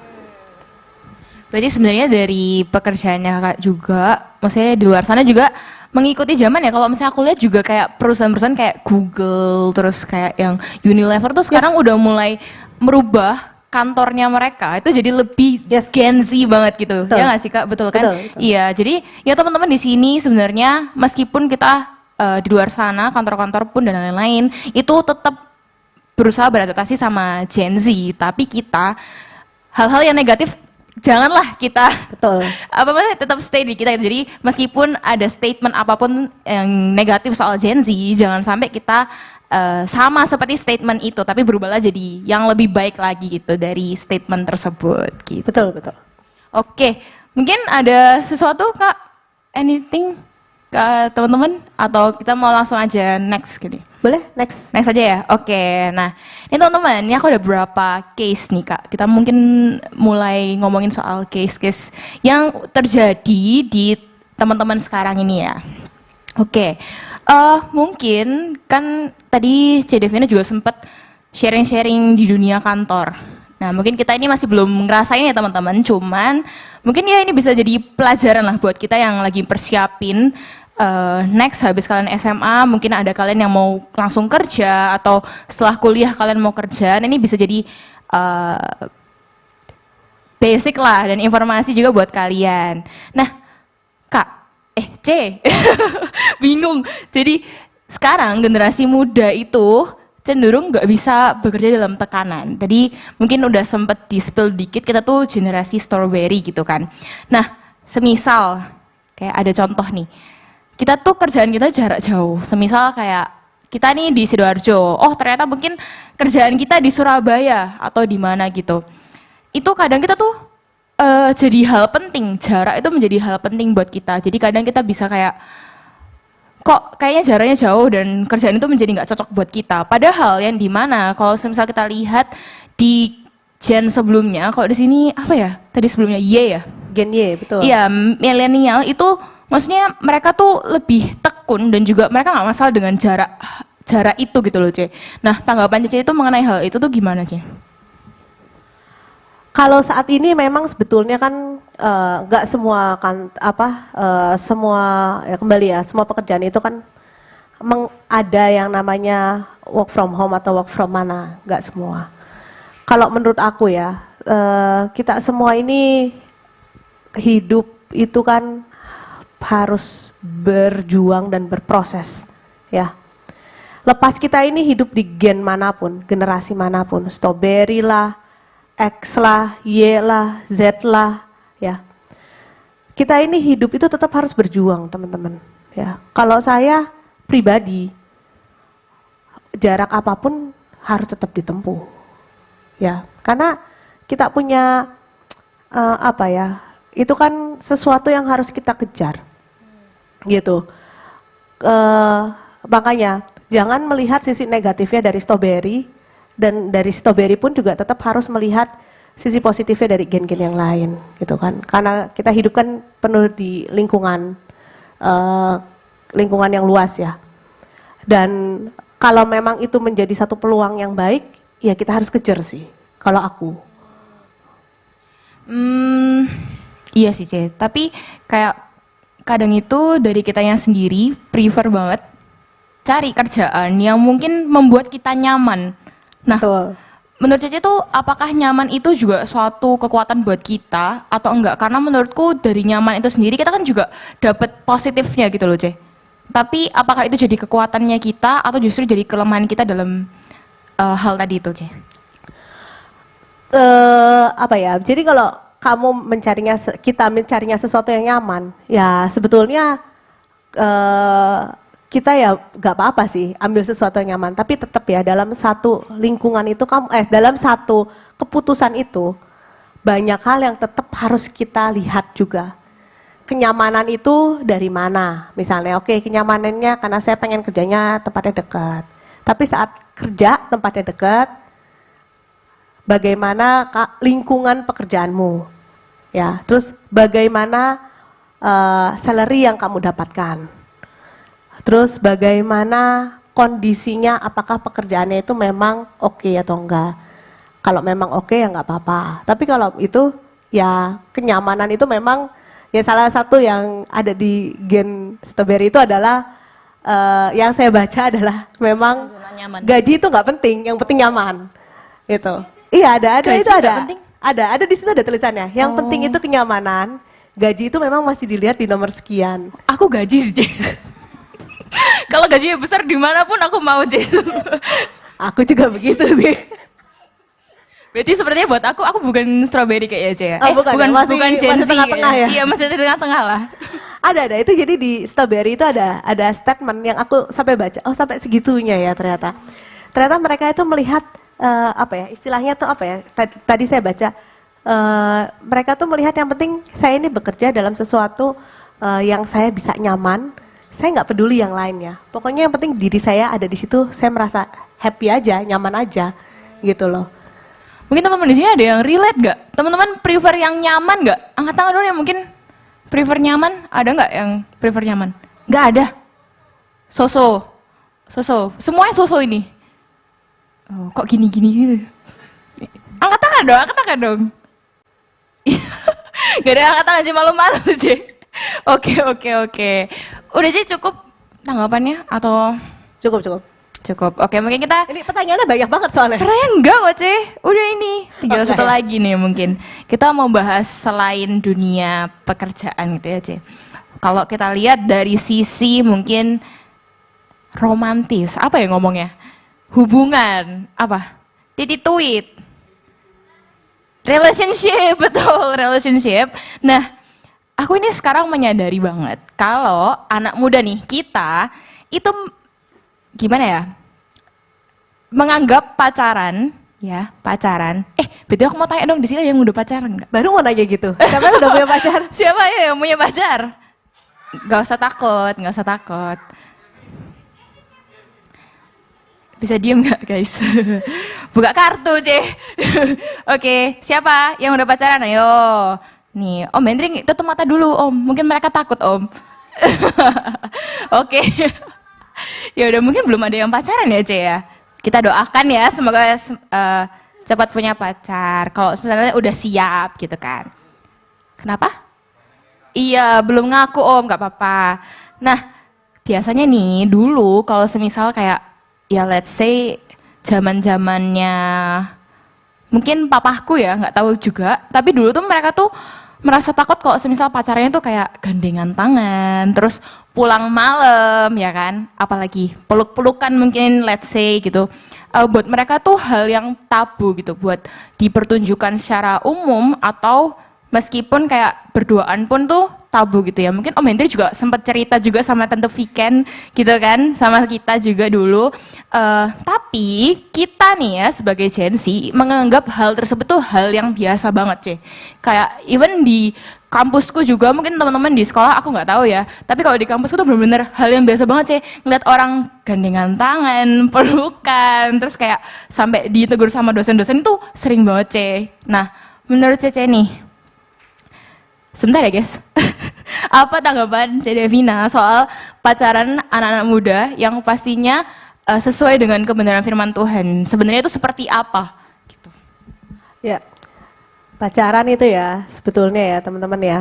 Berarti sebenarnya dari pekerjaannya Kakak juga, maksudnya di luar sana juga mengikuti zaman ya. Kalau misalnya aku lihat juga kayak perusahaan-perusahaan kayak Google, terus kayak yang Unilever tuh sekarang udah mulai merubah kantornya mereka itu jadi lebih Gen Z banget gitu. Betul. Ya nggak sih Kak? Betul kan? Betul, betul. Iya, jadi ya teman-teman di sini sebenarnya meskipun kita di luar sana, kantor-kantor pun dan lain-lain, itu tetap berusaha beradaptasi sama Gen Z, tapi kita hal-hal yang negatif janganlah kita Betul. tetap stay di kita. Jadi meskipun ada statement apapun yang negatif soal Gen Z, jangan sampai kita sama seperti statement itu, tapi berubahlah jadi yang lebih baik lagi gitu dari statement tersebut gitu. Betul, betul. Oke, mungkin ada sesuatu Kak, anything ke teman-teman atau kita mau langsung aja next gitu. Boleh, next. Next aja ya. Oke. Nah, ini teman-teman, ini aku ada beberapa case nih Kak. Kita mungkin mulai ngomongin soal case-case yang terjadi di teman-teman sekarang ini ya. Oke. Mungkin kan tadi C. Devina juga sempat sharing-sharing di dunia kantor. Nah, mungkin kita ini masih belum ngerasain ya teman-teman, cuman mungkin ya ini bisa jadi pelajaran lah buat kita yang lagi persiapin next habis kalian SMA, mungkin ada kalian yang mau langsung kerja atau setelah kuliah kalian mau kerja. Nah, ini bisa jadi basic lah dan informasi juga buat kalian. Nah, Kak, C, bingung. Jadi sekarang generasi muda itu cenderung nggak bisa bekerja dalam tekanan. Tadi mungkin udah sempet di-spill dikit, kita tuh generasi strawberry gitu kan. Nah, semisal kayak ada contoh nih, kita tuh kerjaan kita jarak jauh. Semisal kayak kita nih di Sidoarjo, oh ternyata mungkin kerjaan kita di Surabaya atau di mana gitu. Itu kadang kita tuh jadi hal penting, jarak itu menjadi hal penting buat kita. Jadi kadang kita bisa kayak, kok kayaknya jaraknya jauh dan kerjaan itu menjadi nggak cocok buat kita. Padahal yang di mana kalau misal kita lihat di gen sebelumnya, kalau di sini apa ya? Tadi sebelumnya Y ya? Gen Y, betul. Iya, milenial itu maksudnya mereka tuh lebih tekun dan juga mereka nggak masalah dengan jarak itu gitu loh, C. Nah, tanggapan C itu mengenai hal itu tuh gimana, C? Kalau saat ini memang sebetulnya kan nggak semua kan semua ya kembali ya, semua pekerjaan itu kan ada yang namanya work from home atau work from mana, nggak semua. Kalau menurut aku ya, kita semua ini hidup itu kan harus berjuang dan berproses ya. Lepas kita ini hidup di gen manapun, generasi manapun, strawberry lah, X lah, Y lah, Z lah, ya. Kita ini hidup itu tetap harus berjuang, teman-teman. Ya, kalau saya pribadi, jarak apapun harus tetap ditempuh, ya. Karena kita punya itu kan sesuatu yang harus kita kejar, gitu. Makanya Jangan melihat sisi negatifnya dari strawberry, dan dari strawberry pun juga tetap harus melihat sisi positifnya dari gen-gen yang lain, gitu kan. Karena kita hidup kan penuh di lingkungan lingkungan yang luas ya. Dan kalau memang itu menjadi satu peluang yang baik, ya kita harus kejar sih, kalau aku. Iya sih C, tapi kayak kadang itu dari kitanya sendiri prefer banget cari kerjaan yang mungkin membuat kita nyaman. Nah, Betul. menurut Cece tuh apakah nyaman itu juga suatu kekuatan buat kita atau enggak? Karena menurutku dari nyaman itu sendiri kita kan juga dapat positifnya gitu loh C. Tapi apakah itu jadi kekuatannya kita atau justru jadi kelemahan kita dalam hal tadi itu C? Apa ya? Jadi kalau kamu kita mencarinya sesuatu yang nyaman, ya sebetulnya kita ya nggak apa-apa sih ambil sesuatu yang nyaman, tapi tetap ya dalam satu lingkungan itu dalam satu keputusan itu banyak hal yang tetap harus kita lihat juga. Kenyamanan itu dari mana? Misalnya, oke, kenyamanannya karena saya pengen kerjanya tempatnya dekat. Tapi saat kerja tempatnya dekat, bagaimana lingkungan pekerjaanmu? Ya, terus bagaimana salary yang kamu dapatkan? Terus bagaimana kondisinya, apakah pekerjaannya itu memang oke atau enggak? Kalau memang oke ya enggak apa-apa. Tapi kalau itu ya kenyamanan itu memang ya salah satu yang ada di gen strawberry itu adalah yang saya baca adalah memang gaji itu enggak penting, yang penting nyaman. Gitu. Iya ada Gaji itu nggak ada. penting? Ada di situ ada tulisannya. Yang penting itu kenyamanan. Gaji itu memang masih dilihat di nomor sekian. Aku gaji sih C. Kalau gajinya besar dimanapun aku mau C. Aku juga begitu sih. Berarti sepertinya buat aku bukan strawberry kayaknya C ya? Oh, bukan, masih- bukan Gen masih Z tengah-tengah ya? Iya masih di tengah-tengah lah. Ada itu jadi di strawberry itu ada statement yang aku sampai baca. Oh sampai segitunya ya ternyata. Ternyata mereka itu melihat apa ya istilahnya tuh apa ya? Tadi saya baca mereka tuh melihat yang penting saya ini bekerja dalam sesuatu yang saya bisa nyaman. Saya nggak peduli yang lainnya. Pokoknya yang penting diri saya ada di situ. Saya merasa happy aja, nyaman aja, gitu loh. Mungkin teman-teman di sini ada yang relate gak? Teman-teman prefer yang nyaman gak? Angkat tangan dulu yang mungkin prefer nyaman. Ada nggak yang prefer nyaman? Nggak ada. Soso. Semuanya soso ini. Oh, kok gini-gini gitu? Angkat tangan dong. Gak ada yang angkat tangan sih, malu-malu sih. Oke. Udah sih cukup tanggapannya atau Cukup. Oke, mungkin kita Ini pertanyaannya banyak banget soalnya. pertanyaan enggak kok, Ce. Udah ini. Tinggal Oke. satu lagi nih mungkin. Kita mau bahas selain dunia pekerjaan gitu ya, Ce. Kalau kita lihat dari sisi mungkin romantis, apa ya ngomongnya? Hubungan, apa? Tweet. Relationship, betul, relationship. Nah, aku ini sekarang menyadari banget kalau anak muda nih, kita itu gimana ya? Menganggap pacaran. Betul aku mau tanya dong di sini ada yang udah pacaran nggak? Baru mau nanya gitu. Siapa yang udah punya pacar? Siapa ya yang punya pacar? Gak usah takut. Bisa diem nggak guys? Buka kartu, C. Oke, siapa yang udah pacaran? Ayo. Nih, Om Hendrik tutup mata dulu, Om. Mungkin mereka takut, Om. Oke. Ya udah mungkin belum ada yang pacaran ya, C ya. Kita doakan ya, semoga cepat punya pacar. Kalau sebenarnya udah siap gitu kan. Kenapa? Iya, belum ngaku, Om, nggak apa-apa. Nah, biasanya nih dulu kalau semisal kayak ya let's say zaman-zamannya mungkin papahku ya, nggak tahu juga. Tapi dulu tuh mereka tuh merasa takut kalau semisal pacarnya tuh kayak gandengan tangan, terus pulang malam ya kan, apalagi peluk-pelukan mungkin let's say gitu. Buat mereka tuh hal yang tabu gitu buat dipertunjukkan secara umum atau meskipun kayak berduaan pun tuh tabu gitu ya. Mungkin Om Hendri juga sempat cerita juga sama Tante Viken gitu kan, sama kita juga dulu. Tapi kita nih ya sebagai Gen Z menganggap hal tersebut tuh hal yang biasa banget, Ceh. Kayak even di kampusku juga, mungkin teman-teman di sekolah aku nggak tahu ya, tapi kalau di kampusku tuh bener-bener hal yang biasa banget, Ceh. Ngeliat orang gandengan tangan, pelukan, terus kayak sampai ditegur sama dosen-dosen itu sering banget, Ceh. Nah, menurut Cece nih, sebentar ya guys. Apa tanggapan Ce Devina soal pacaran anak-anak muda yang pastinya sesuai dengan kebenaran firman Tuhan? Sebenarnya itu seperti apa? Gitu. Ya, pacaran itu ya sebetulnya ya teman-teman ya.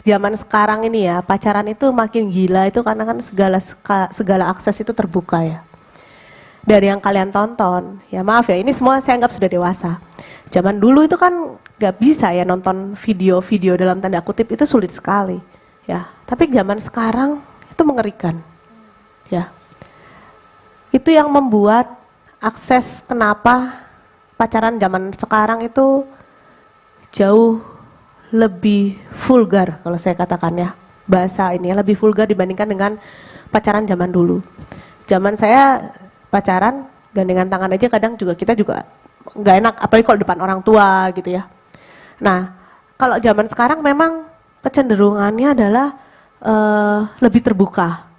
Zaman sekarang ini ya pacaran itu makin gila itu karena kan segala akses itu terbuka ya. Dari yang kalian tonton, ya maaf ya, ini semua saya anggap sudah dewasa. Zaman dulu itu kan gak bisa ya nonton video-video dalam tanda kutip, itu sulit sekali. Ya, tapi zaman sekarang itu mengerikan. Ya, itu yang membuat akses kenapa pacaran zaman sekarang itu jauh lebih vulgar kalau saya katakan ya. Bahasa ini lebih vulgar dibandingkan dengan pacaran zaman dulu. Zaman saya pacaran gandengan tangan aja kadang juga kita juga nggak enak, apalagi kalau depan orang tua gitu ya. Nah, kalau zaman sekarang memang kecenderungannya adalah lebih terbuka,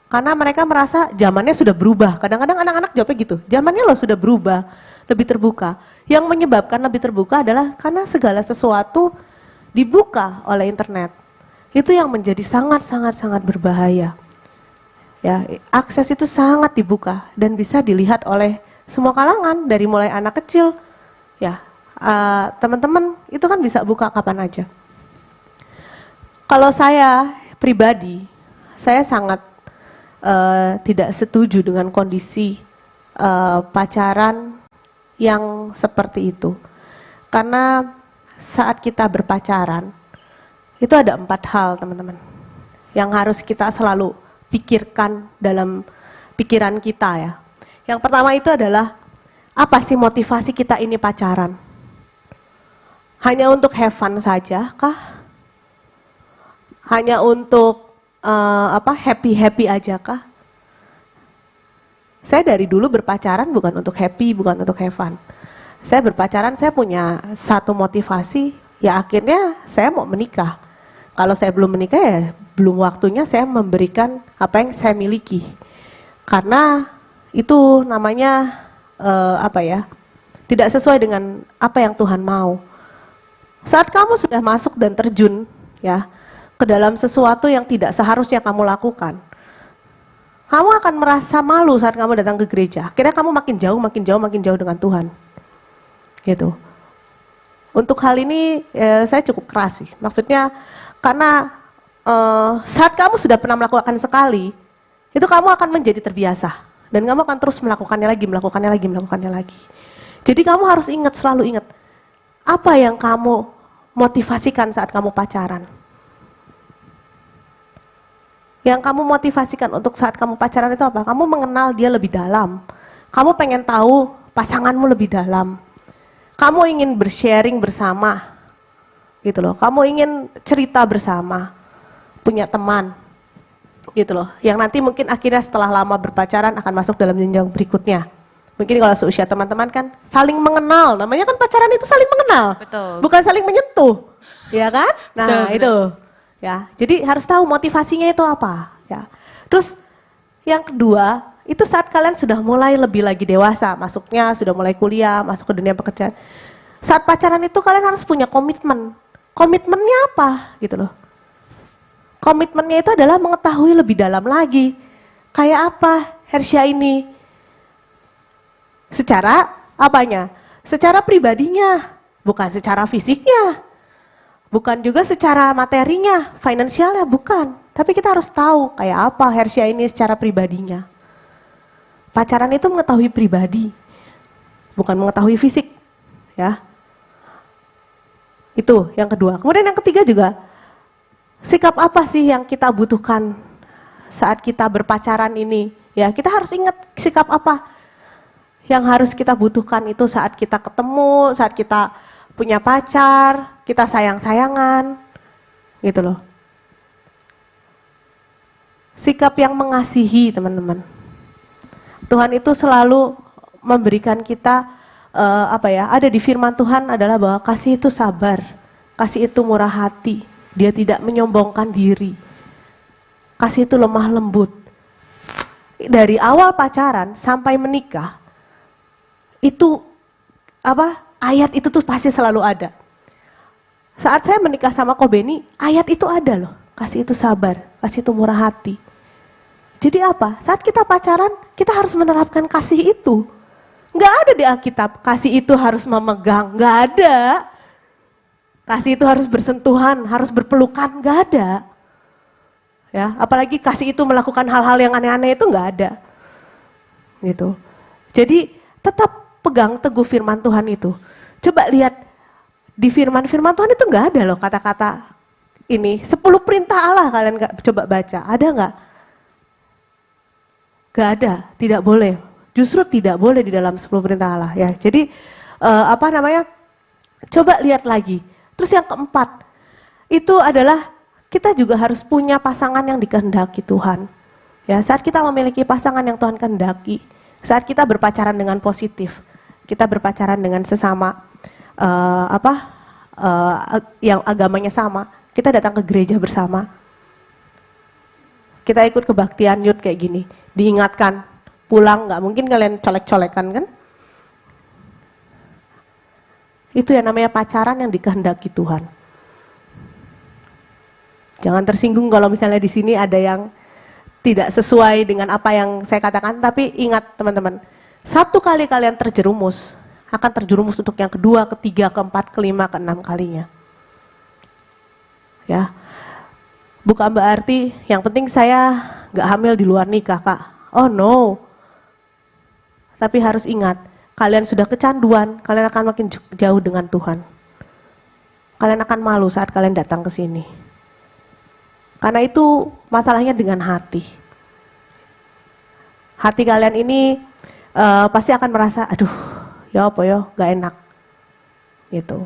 karena mereka merasa zamannya sudah berubah. Kadang-kadang anak-anak jawabnya gitu, zamannya loh sudah berubah, lebih terbuka. Yang menyebabkan lebih terbuka adalah karena segala sesuatu dibuka oleh internet. Itu yang menjadi sangat berbahaya. Ya, akses itu sangat dibuka dan bisa dilihat oleh semua kalangan dari mulai anak kecil. Ya, teman-teman itu kan bisa buka kapan aja. Kalau saya pribadi, saya sangat tidak setuju dengan kondisi pacaran yang seperti itu. Karena saat kita berpacaran itu ada 4 hal teman-teman yang harus kita selalu pikirkan dalam pikiran kita ya. Yang pertama itu adalah apa sih motivasi kita ini pacaran? Hanya untuk have fun saja kah? Hanya untuk happy aja kah? Saya dari dulu berpacaran bukan untuk happy, bukan untuk have fun. Saya berpacaran, saya punya satu motivasi, ya akhirnya saya mau menikah. Kalau saya belum menikah ya belum waktunya saya memberikan apa yang saya miliki. Karena itu namanya tidak sesuai dengan apa yang Tuhan mau. Saat kamu sudah masuk dan terjun ya ke dalam sesuatu yang tidak seharusnya kamu lakukan, kamu akan merasa malu saat kamu datang ke gereja. Akhirnya kamu makin jauh dengan Tuhan. Gitu. Untuk hal ini saya cukup keras sih. Maksudnya karena saat kamu sudah pernah melakukan sekali, itu kamu akan menjadi terbiasa dan kamu akan terus melakukannya lagi. Jadi kamu harus selalu ingat apa yang kamu motivasikan saat kamu pacaran. Yang kamu motivasikan untuk saat kamu pacaran itu apa? Kamu mengenal dia lebih dalam. Kamu pengen tahu pasanganmu lebih dalam. Kamu ingin bersharing bersama. Gitu loh. Kamu ingin cerita bersama. Punya teman. Gitu loh. Yang nanti mungkin akhirnya setelah lama berpacaran akan masuk dalam jenjang berikutnya. Mungkin kalau seusia teman-teman kan saling mengenal. Namanya kan pacaran itu saling mengenal. Betul. Bukan saling menyentuh. Ya kan? Nah, Betul, itu. Ya, jadi harus tahu motivasinya itu apa, ya. Terus yang kedua, itu saat kalian sudah mulai lebih lagi dewasa, masuknya sudah mulai kuliah, masuk ke dunia pekerjaan. Saat pacaran itu kalian harus punya komitmen. Komitmennya apa gitu loh. Komitmennya itu adalah mengetahui lebih dalam lagi. Kayak apa Hersya ini? Secara apanya? Secara pribadinya, bukan secara fisiknya. Bukan juga secara materinya, finansialnya, bukan. Tapi kita harus tahu kayak apa Hersya ini secara pribadinya. Pacaran itu mengetahui pribadi, bukan mengetahui fisik. Ya. Itu yang kedua. Kemudian yang ketiga juga, sikap apa sih yang kita butuhkan saat kita berpacaran ini? Ya, kita harus ingat sikap apa yang harus kita butuhkan itu saat kita ketemu, saat kita punya pacar. kita sayang-sayangan, gitu loh. Sikap yang mengasihi, teman-teman. Tuhan itu selalu memberikan kita ada di firman Tuhan adalah bahwa kasih itu sabar, kasih itu murah hati, dia tidak menyombongkan diri. Kasih itu lemah lembut. Dari awal pacaran sampai menikah, itu ayat itu tuh pasti selalu ada. Saat saya menikah sama Ko Beni, ayat itu ada loh. Kasih itu sabar, kasih itu murah hati. Jadi apa? Saat kita pacaran, kita harus menerapkan kasih itu. Nggak ada di Alkitab, kasih itu harus memegang. Nggak ada. Kasih itu harus bersentuhan, harus berpelukan. Nggak ada. Ya, apalagi kasih itu melakukan hal-hal yang aneh-aneh itu nggak ada. Gitu. Jadi tetap pegang teguh firman Tuhan itu. Coba lihat di firman Tuhan itu nggak ada loh kata-kata ini. 10 perintah Allah kalian coba baca, ada nggak? Gak ada, tidak boleh. Justru tidak boleh di dalam 10 perintah Allah ya. Jadi coba lihat lagi. Terus yang keempat, itu adalah kita juga harus punya pasangan yang dikehendaki Tuhan. Ya, saat kita memiliki pasangan yang Tuhan kehendaki, saat kita berpacaran dengan positif, kita berpacaran dengan sesama yang agamanya sama, kita datang ke gereja bersama. Kita ikut kebaktian youth kayak gini, diingatkan, pulang nggak mungkin kalian colek-colekan kan? Itu yang namanya pacaran yang dikehendaki Tuhan. Jangan tersinggung kalau misalnya di sini ada yang tidak sesuai dengan apa yang saya katakan, tapi ingat teman-teman, satu kali kalian terjerumus, akan terjerumus untuk yang kedua, ketiga, keempat, kelima, keenam kalinya. Ya, bukan berarti yang penting saya gak hamil di luar nikah, Kak. Oh no. Tapi harus ingat, kalian sudah kecanduan, kalian akan makin jauh dengan Tuhan. Kalian akan malu saat kalian datang ke sini. Karena itu masalahnya dengan hati. Hati kalian ini pasti akan merasa, aduh, ya apa ya, gak enak. Gitu.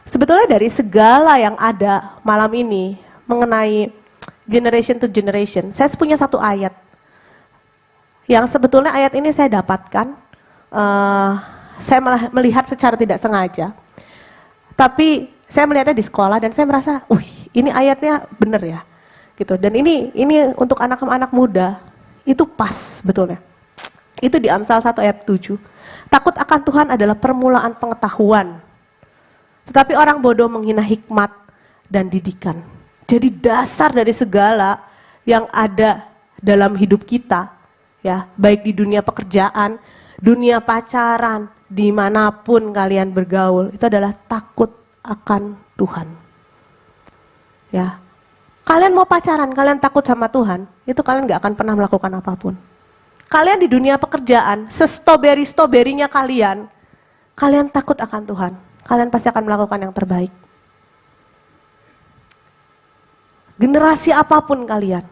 Sebetulnya dari segala yang ada malam ini mengenai generation to generation, saya punya satu ayat. Yang sebetulnya ayat ini saya dapatkan, saya melihat secara tidak sengaja. Tapi saya melihatnya di sekolah dan saya merasa, ini ayatnya benar ya, gitu. Dan ini untuk anak-anak muda itu pas betulnya. Itu di Amsal 1 ayat 7. Takut akan Tuhan adalah permulaan pengetahuan, tetapi orang bodoh menghina hikmat dan didikan. Jadi dasar dari segala yang ada dalam hidup kita, ya, baik di dunia pekerjaan, dunia pacaran, dimanapun kalian bergaul, itu adalah takut akan Tuhan. Ya, kalian mau pacaran, kalian takut sama Tuhan, itu kalian gak akan pernah melakukan apapun. Kalian di dunia pekerjaan, sestoberi-stoberinya kalian takut akan Tuhan, kalian pasti akan melakukan yang terbaik. Generasi apapun kalian,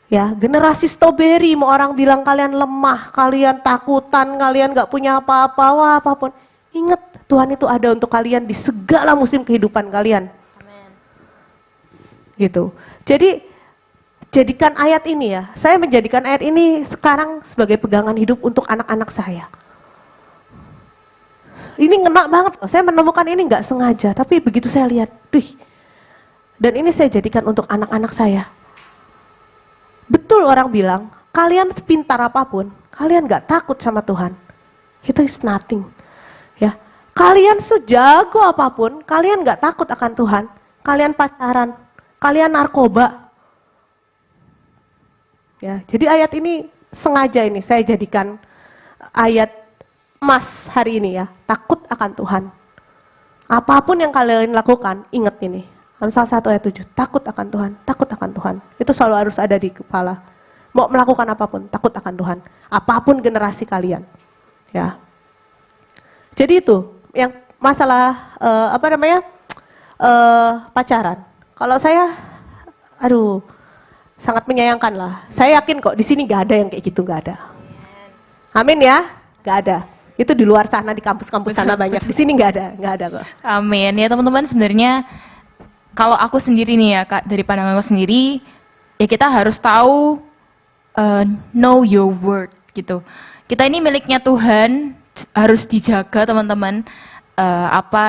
ya, generasi stoberi, mau orang bilang kalian lemah, kalian takutan, kalian gak punya apa-apa, wah apapun, ingat Tuhan itu ada untuk kalian di segala musim kehidupan kalian. Gitu. Jadi jadikan ayat ini ya, saya menjadikan ayat ini sekarang sebagai pegangan hidup untuk anak-anak saya. Ini ngena banget, saya menemukan ini nggak sengaja, tapi begitu saya lihat, dan ini saya jadikan untuk anak-anak saya. Betul orang bilang, kalian sepintar apapun, kalian nggak takut sama Tuhan, itu is nothing. Ya, kalian sejago apapun, kalian nggak takut akan Tuhan, kalian pacaran, kalian narkoba. Ya, jadi ayat ini sengaja ini saya jadikan ayat emas hari ini ya, takut akan Tuhan. Apapun yang kalian lakukan, ingat ini. Amsal 1 ayat 7, takut akan Tuhan, takut akan Tuhan. Itu selalu harus ada di kepala. Mau melakukan apapun, takut akan Tuhan. Apapun generasi kalian. Ya. Jadi itu yang masalah pacaran. Kalau saya, sangat menyayangkan lah. Saya yakin kok di sini gak ada yang kayak gitu, gak ada. Amin ya, gak ada. Itu di luar sana, di kampus-kampus sana banyak. Di sini nggak ada kok. Amin. Ya teman-teman, sebenarnya kalau aku sendiri nih ya Kak, dari pandangan aku sendiri, ya kita harus tahu know your word gitu. Kita ini miliknya Tuhan, harus dijaga teman-teman.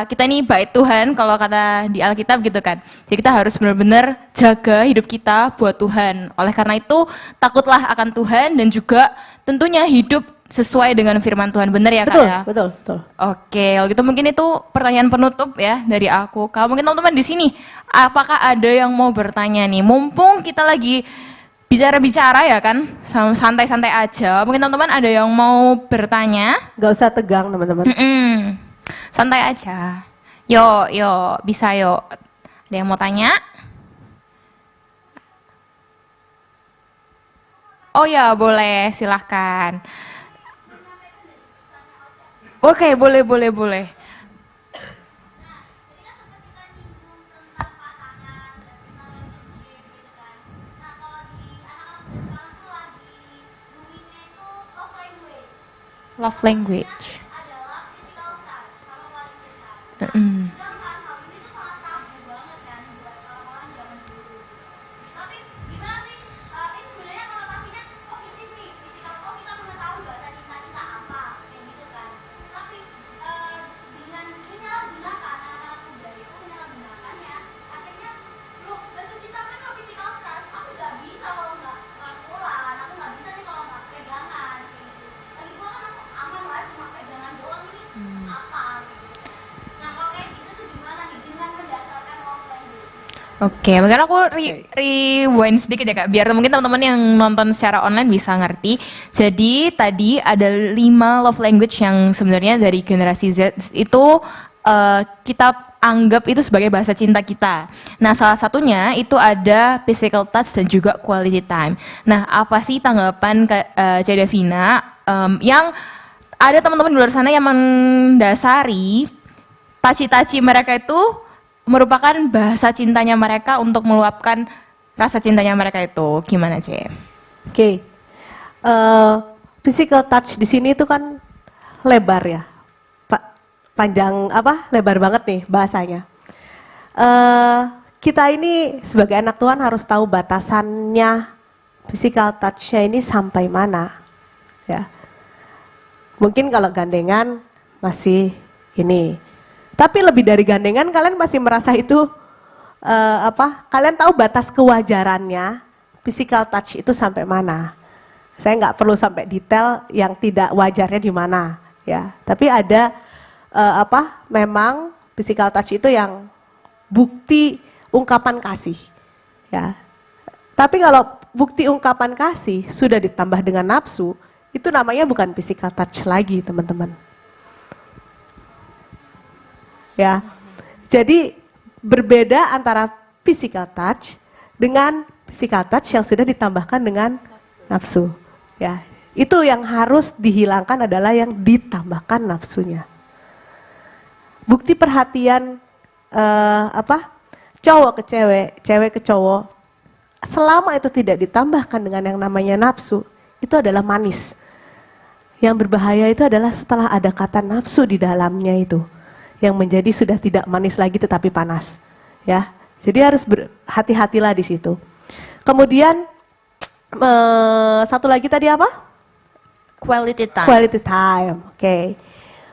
Kita ini bait Tuhan kalau kata di Alkitab gitu kan. Jadi kita harus benar-benar jaga hidup kita buat Tuhan. Oleh karena itu takutlah akan Tuhan dan juga tentunya hidup sesuai dengan firman Tuhan. Benar ya Kak Betul, ya? betul, betul. Oke, kalau gitu mungkin itu pertanyaan penutup ya dari aku. Kalau mungkin teman-teman di sini, apakah ada yang mau bertanya nih? Mumpung kita lagi bicara-bicara ya kan, santai-santai aja. Mungkin teman-teman ada yang mau bertanya? Nggak usah tegang teman-teman. Santai aja. Yuk, bisa yuk. Ada yang mau tanya? Oh ya, boleh, silahkan. Oke, boleh. Love language. Oke, mungkin aku rewind sedikit ya Kak, biar mungkin teman-teman yang nonton secara online bisa ngerti. Jadi tadi ada 5 love language yang sebenarnya dari generasi Z itu kita anggap itu sebagai bahasa cinta kita. Nah, salah satunya itu ada physical touch dan juga quality time. Nah, apa sih tanggapan Cak Devina yang ada teman-teman di luar sana yang mendasari taci-taci mereka itu merupakan bahasa cintanya mereka untuk meluapkan rasa cintanya mereka itu. Gimana, Ce? Oke. Physical touch di sini itu kan lebar ya. Panjang lebar banget nih bahasanya. Kita ini sebagai anak Tuhan harus tahu batasannya physical touch-nya ini sampai mana. Ya. Mungkin kalau gandengan masih ini. Tapi lebih dari gandengan, kalian masih merasa itu kalian tahu batas kewajarannya physical touch itu sampai mana? Saya nggak perlu sampai detail yang tidak wajarnya di mana, ya. Tapi ada memang physical touch itu yang bukti ungkapan kasih, ya. Tapi kalau bukti ungkapan kasih sudah ditambah dengan nafsu, itu namanya bukan physical touch lagi, teman-teman. Ya, jadi berbeda antara physical touch dengan physical touch yang sudah ditambahkan dengan nafsu. Ya, itu yang harus dihilangkan adalah yang ditambahkan nafsunya. Bukti perhatian cowok ke cewek, cewek ke cowok, selama itu tidak ditambahkan dengan yang namanya nafsu, itu adalah manis. Yang berbahaya itu adalah setelah ada kata nafsu di dalamnya itu, yang menjadi sudah tidak manis lagi tetapi panas, ya. Jadi harus berhati-hatilah di situ. Kemudian satu lagi tadi apa? Quality time. Quality time, oke.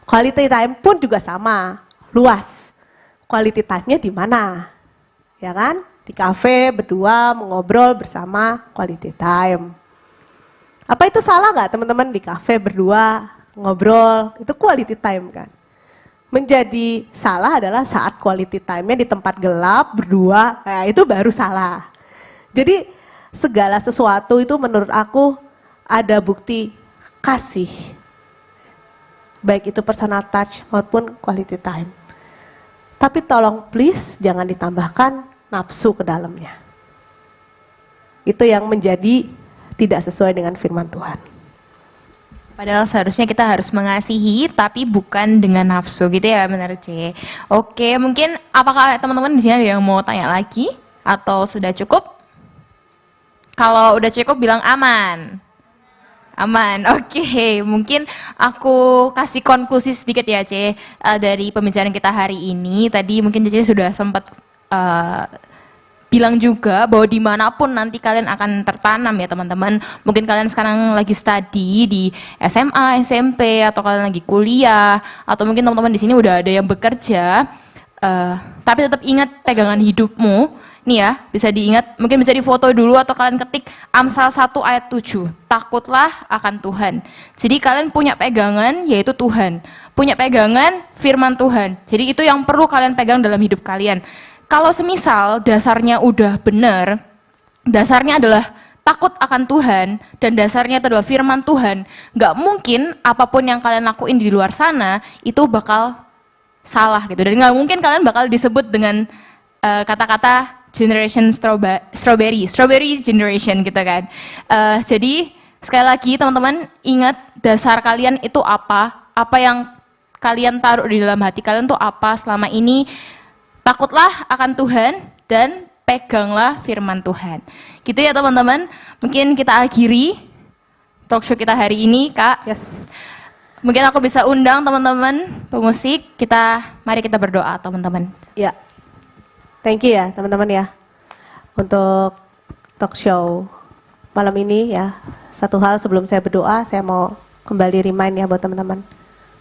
Quality time pun juga sama, luas. Quality time-nya di mana? Ya kan? Di kafe berdua mengobrol bersama, quality time. Apa itu salah nggak teman-teman di kafe berdua ngobrol? Itu quality time kan? Menjadi salah adalah saat quality time-nya di tempat gelap berdua, nah itu baru salah. Jadi segala sesuatu itu menurut aku ada bukti kasih, baik itu personal touch maupun quality time. Tapi tolong please jangan ditambahkan nafsu ke dalamnya. Itu yang menjadi tidak sesuai dengan firman Tuhan. Padahal seharusnya kita harus mengasihi, tapi bukan dengan nafsu gitu ya, benar C. Oke, mungkin apakah teman-teman di sini ada yang mau tanya lagi? Atau sudah cukup? Kalau udah cukup bilang aman. Aman. Oke, mungkin aku kasih konklusi sedikit ya, Ce, dari pembicaraan kita hari ini. Tadi mungkin Cece sudah sempat bilang juga bahwa dimanapun nanti kalian akan tertanam ya teman-teman. Mungkin kalian sekarang lagi study di SMA, SMP, atau kalian lagi kuliah, atau mungkin teman-teman di sini udah ada yang bekerja. Tapi tetap ingat pegangan hidupmu. Nih ya, bisa diingat, mungkin bisa difoto dulu atau kalian ketik Amsal 1 ayat 7. Takutlah akan Tuhan. Jadi kalian punya pegangan yaitu Tuhan. Punya pegangan firman Tuhan. Jadi itu yang perlu kalian pegang dalam hidup kalian. Kalau semisal dasarnya udah benar, dasarnya adalah takut akan Tuhan, dan dasarnya itu adalah firman Tuhan, nggak mungkin apapun yang kalian lakuin di luar sana, itu bakal salah gitu. Dan nggak mungkin kalian bakal disebut dengan kata-kata generation strawberry generation gitu kan. Jadi sekali lagi teman-teman ingat dasar kalian itu apa yang kalian taruh di dalam hati kalian tuh apa selama ini. Takutlah akan Tuhan dan peganglah firman Tuhan. Gitu ya teman-teman. Mungkin kita akhiri talk show kita hari ini, Kak. Yes. Mungkin aku bisa undang teman-teman pemusik. Mari kita berdoa teman-teman. Ya. Thank you ya teman-teman ya. Untuk talk show malam ini ya. Satu hal sebelum saya berdoa, saya mau kembali remind ya buat teman-teman.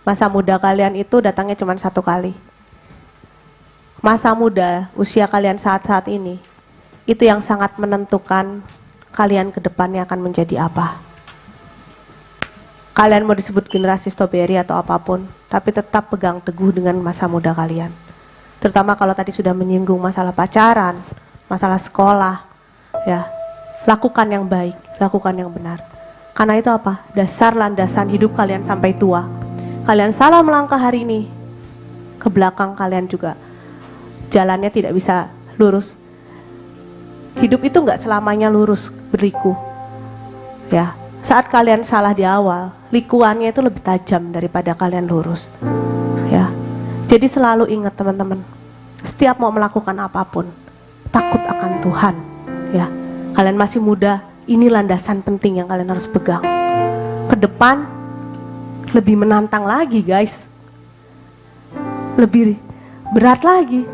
Masa muda kalian itu datangnya cuma satu kali. Masa muda, usia kalian saat-saat ini, itu yang sangat menentukan kalian ke depannya akan menjadi apa. Kalian mau disebut generasi strawberry atau apapun, tapi tetap pegang teguh dengan masa muda kalian. Terutama kalau tadi sudah menyinggung masalah pacaran, masalah sekolah, ya, lakukan yang baik, lakukan yang benar. Karena itu apa? Dasar landasan hidup kalian sampai tua. Kalian salah melangkah hari ini, ke belakang kalian juga jalannya tidak bisa lurus. Hidup itu nggak selamanya lurus berliku. Ya, saat kalian salah di awal, likuannya itu lebih tajam daripada kalian lurus. Ya, jadi selalu ingat teman-teman, setiap mau melakukan apapun, takut akan Tuhan. Ya, kalian masih muda, ini landasan penting yang kalian harus pegang. Ke depan lebih menantang lagi, guys. Lebih berat lagi.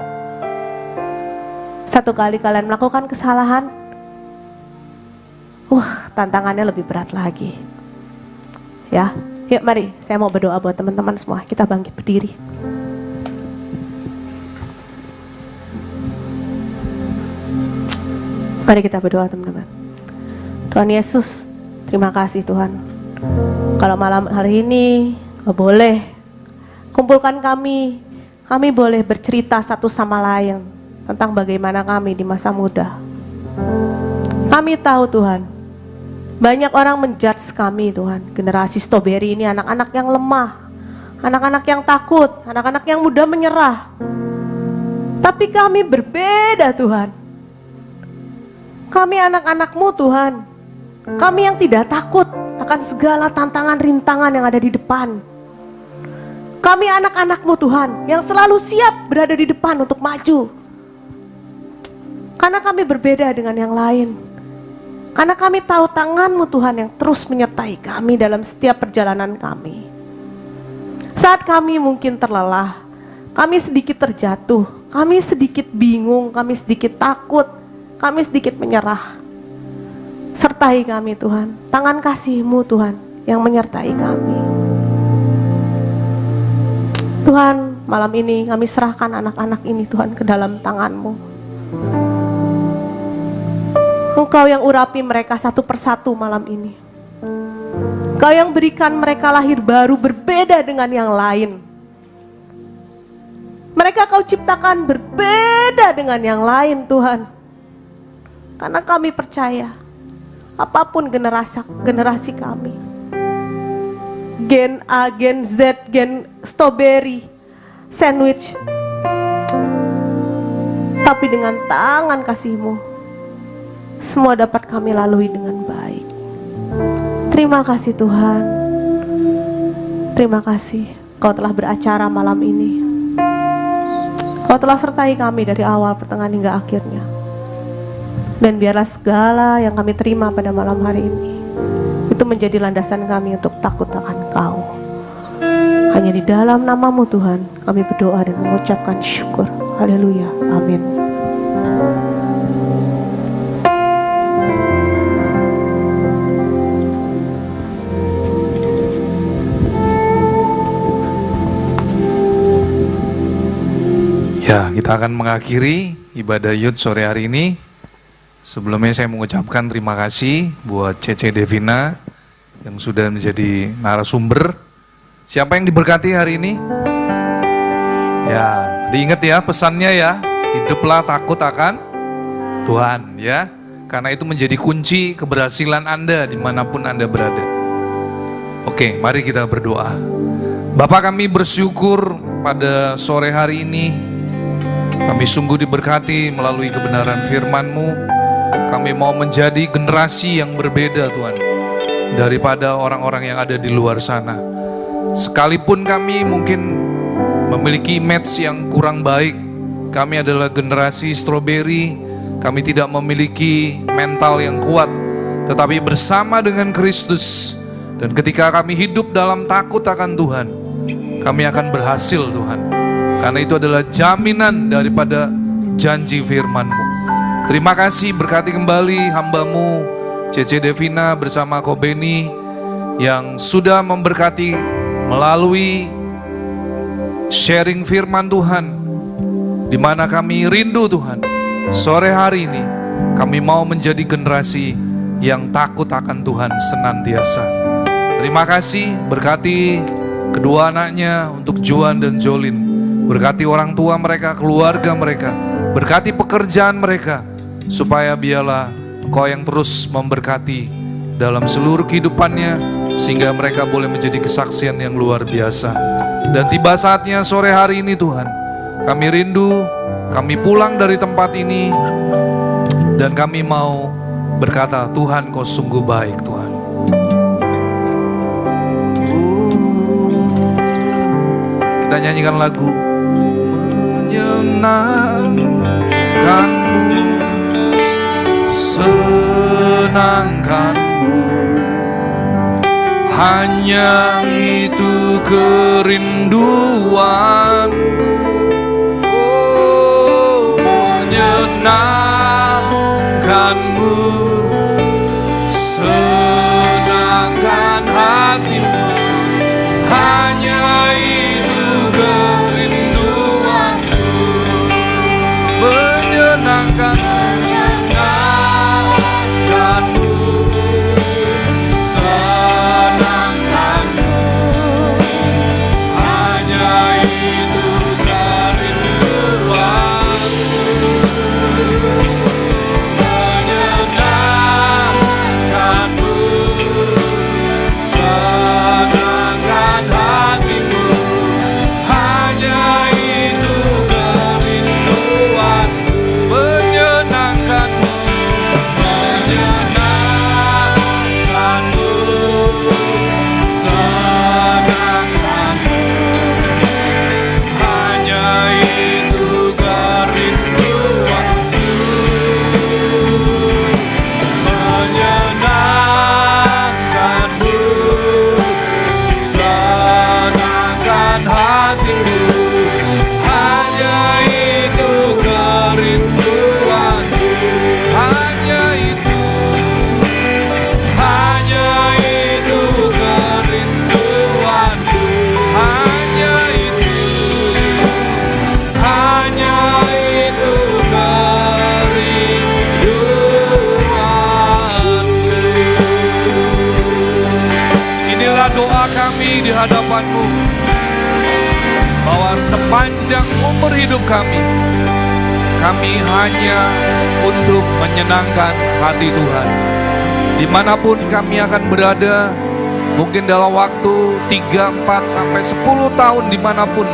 Satu kali kalian melakukan kesalahan, tantangannya lebih berat lagi. Ya, yuk mari saya mau berdoa buat teman-teman semua. Kita bangkit berdiri. Mari kita berdoa teman-teman. Tuhan Yesus, terima kasih Tuhan. Kalau malam hari ini boleh kumpulkan kami boleh bercerita satu sama lain tentang bagaimana kami di masa muda. Kami tahu Tuhan, banyak orang menjudge kami Tuhan. Generasi strawberry ini anak-anak yang lemah, anak-anak yang takut, anak-anak yang mudah menyerah. Tapi kami berbeda Tuhan. Kami anak-anak-Mu Tuhan. Kami yang tidak takut akan segala tantangan rintangan yang ada di depan. Kami anak-anak-Mu Tuhan, yang selalu siap berada di depan untuk maju. Karena kami berbeda dengan yang lain. Karena kami tahu tangan-Mu Tuhan yang terus menyertai kami dalam setiap perjalanan kami. Saat kami mungkin terlelah, kami sedikit terjatuh, kami sedikit bingung, kami sedikit takut, kami sedikit menyerah. Sertai kami Tuhan, tangan kasih-Mu Tuhan yang menyertai kami. Tuhan, malam ini kami serahkan anak-anak ini Tuhan ke dalam tangan-Mu. Engkau yang urapi mereka satu persatu malam ini. Engkau yang berikan mereka lahir baru berbeda dengan yang lain. Mereka Kau ciptakan berbeda dengan yang lain Tuhan. Karena kami percaya, apapun generasi kami, gen A, gen Z, gen strawberry, sandwich, tapi dengan tangan kasih-Mu, semua dapat kami lalui dengan baik. Terima kasih Tuhan. Terima kasih Kau telah beracara malam ini. Kau telah sertai kami dari awal, pertengahan hingga akhirnya. Dan biarlah segala yang kami terima pada malam hari ini, itu itu menjadi landasan kami untuk takut akan Kau. Hanya di dalam nama-Mu Tuhan kami berdoa dan mengucapkan syukur. Haleluya, amin. Ya, kita akan mengakhiri ibadah Youth sore hari ini. Sebelumnya saya mengucapkan terima kasih buat Cece Devina yang sudah menjadi narasumber. Siapa yang diberkati hari ini? Ya, diingat ya pesannya ya, hiduplah takut akan Tuhan ya. Karena itu menjadi kunci keberhasilan Anda dimanapun Anda berada. Oke, mari kita berdoa. Bapa, kami bersyukur pada sore hari ini. Kami sungguh diberkati melalui kebenaran firman-Mu. Kami mau menjadi generasi yang berbeda Tuhan daripada orang-orang yang ada di luar sana. Sekalipun kami mungkin memiliki image yang kurang baik, kami adalah generasi stroberi, kami tidak memiliki mental yang kuat, tetapi bersama dengan Kristus, dan ketika kami hidup dalam takut akan Tuhan, kami akan berhasil Tuhan. Karena itu adalah jaminan daripada janji firman-Mu. Terima kasih, berkati kembali hamba-Mu Cece Devina bersama Ko Beni yang sudah memberkati melalui sharing firman Tuhan, di mana kami rindu Tuhan. Sore hari ini kami mau menjadi generasi yang takut akan Tuhan senantiasa. Terima kasih, berkati kedua anaknya untuk Juan dan Jolin. Berkati orang tua mereka, keluarga mereka, berkati pekerjaan mereka, supaya biarlah Engkau yang terus memberkati dalam seluruh kehidupannya, sehingga mereka boleh menjadi kesaksian yang luar biasa. Dan tiba saatnya sore hari ini Tuhan, kami rindu, kami pulang dari tempat ini, dan kami mau berkata, Tuhan Kau sungguh baik Tuhan. Kita nyanyikan lagu menyenangkanmu, senangkanmu, hanya itu kerinduanku. Oh, menyenangkanmu, senangkan hatimu, hanya itu kerinduanku. Menyenangkanmu, senangkanmu, hanya itu kerinduanku. Menyenangkanmu, senangkan hatimu, hanya itu kerinduanku. Menyenangkanmu, menyenangkanmu, senangkanmu, hanya itu kerinduanku. Menyenangkanmu, senangkan hatimu, hanya itu kerinduanku. Hanya itu kerinduanku. Hanya itu kerinduanku. Inilah doa kami di hadapan-Mu, bahwa sepanjang umur hidup kami hanya untuk menyenangkan hati Tuhan. Dimanapun kami akan berada, mungkin dalam waktu 3, 4, sampai 10 tahun dimanapun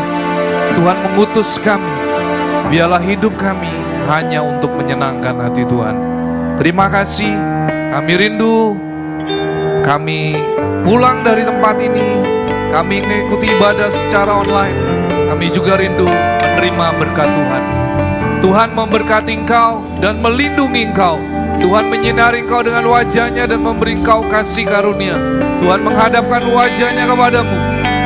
Tuhan mengutus kami, biarlah hidup kami hanya untuk menyenangkan hati Tuhan. Terima kasih, kami rindu, kami pulang dari tempat ini, kami mengikuti ibadah secara online, kami juga rindu menerima berkat Tuhan. Tuhan memberkati engkau dan melindungi engkau Tuhan menyinari engkau dengan wajahnya dan memberi engkau kasih karunia. Tuhan menghadapkan wajahnya kepadamu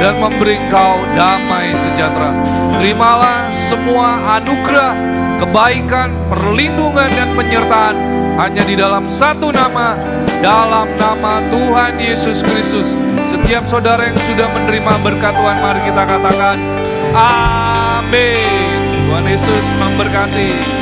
dan memberi engkau damai sejahtera. Terimalah semua anugerah, kebaikan, perlindungan dan penyertaan hanya di dalam satu nama, dalam nama Tuhan Yesus Kristus. Setiap saudara yang sudah menerima berkat Tuhan, mari kita katakan amin. Tuhan Yesus memberkati.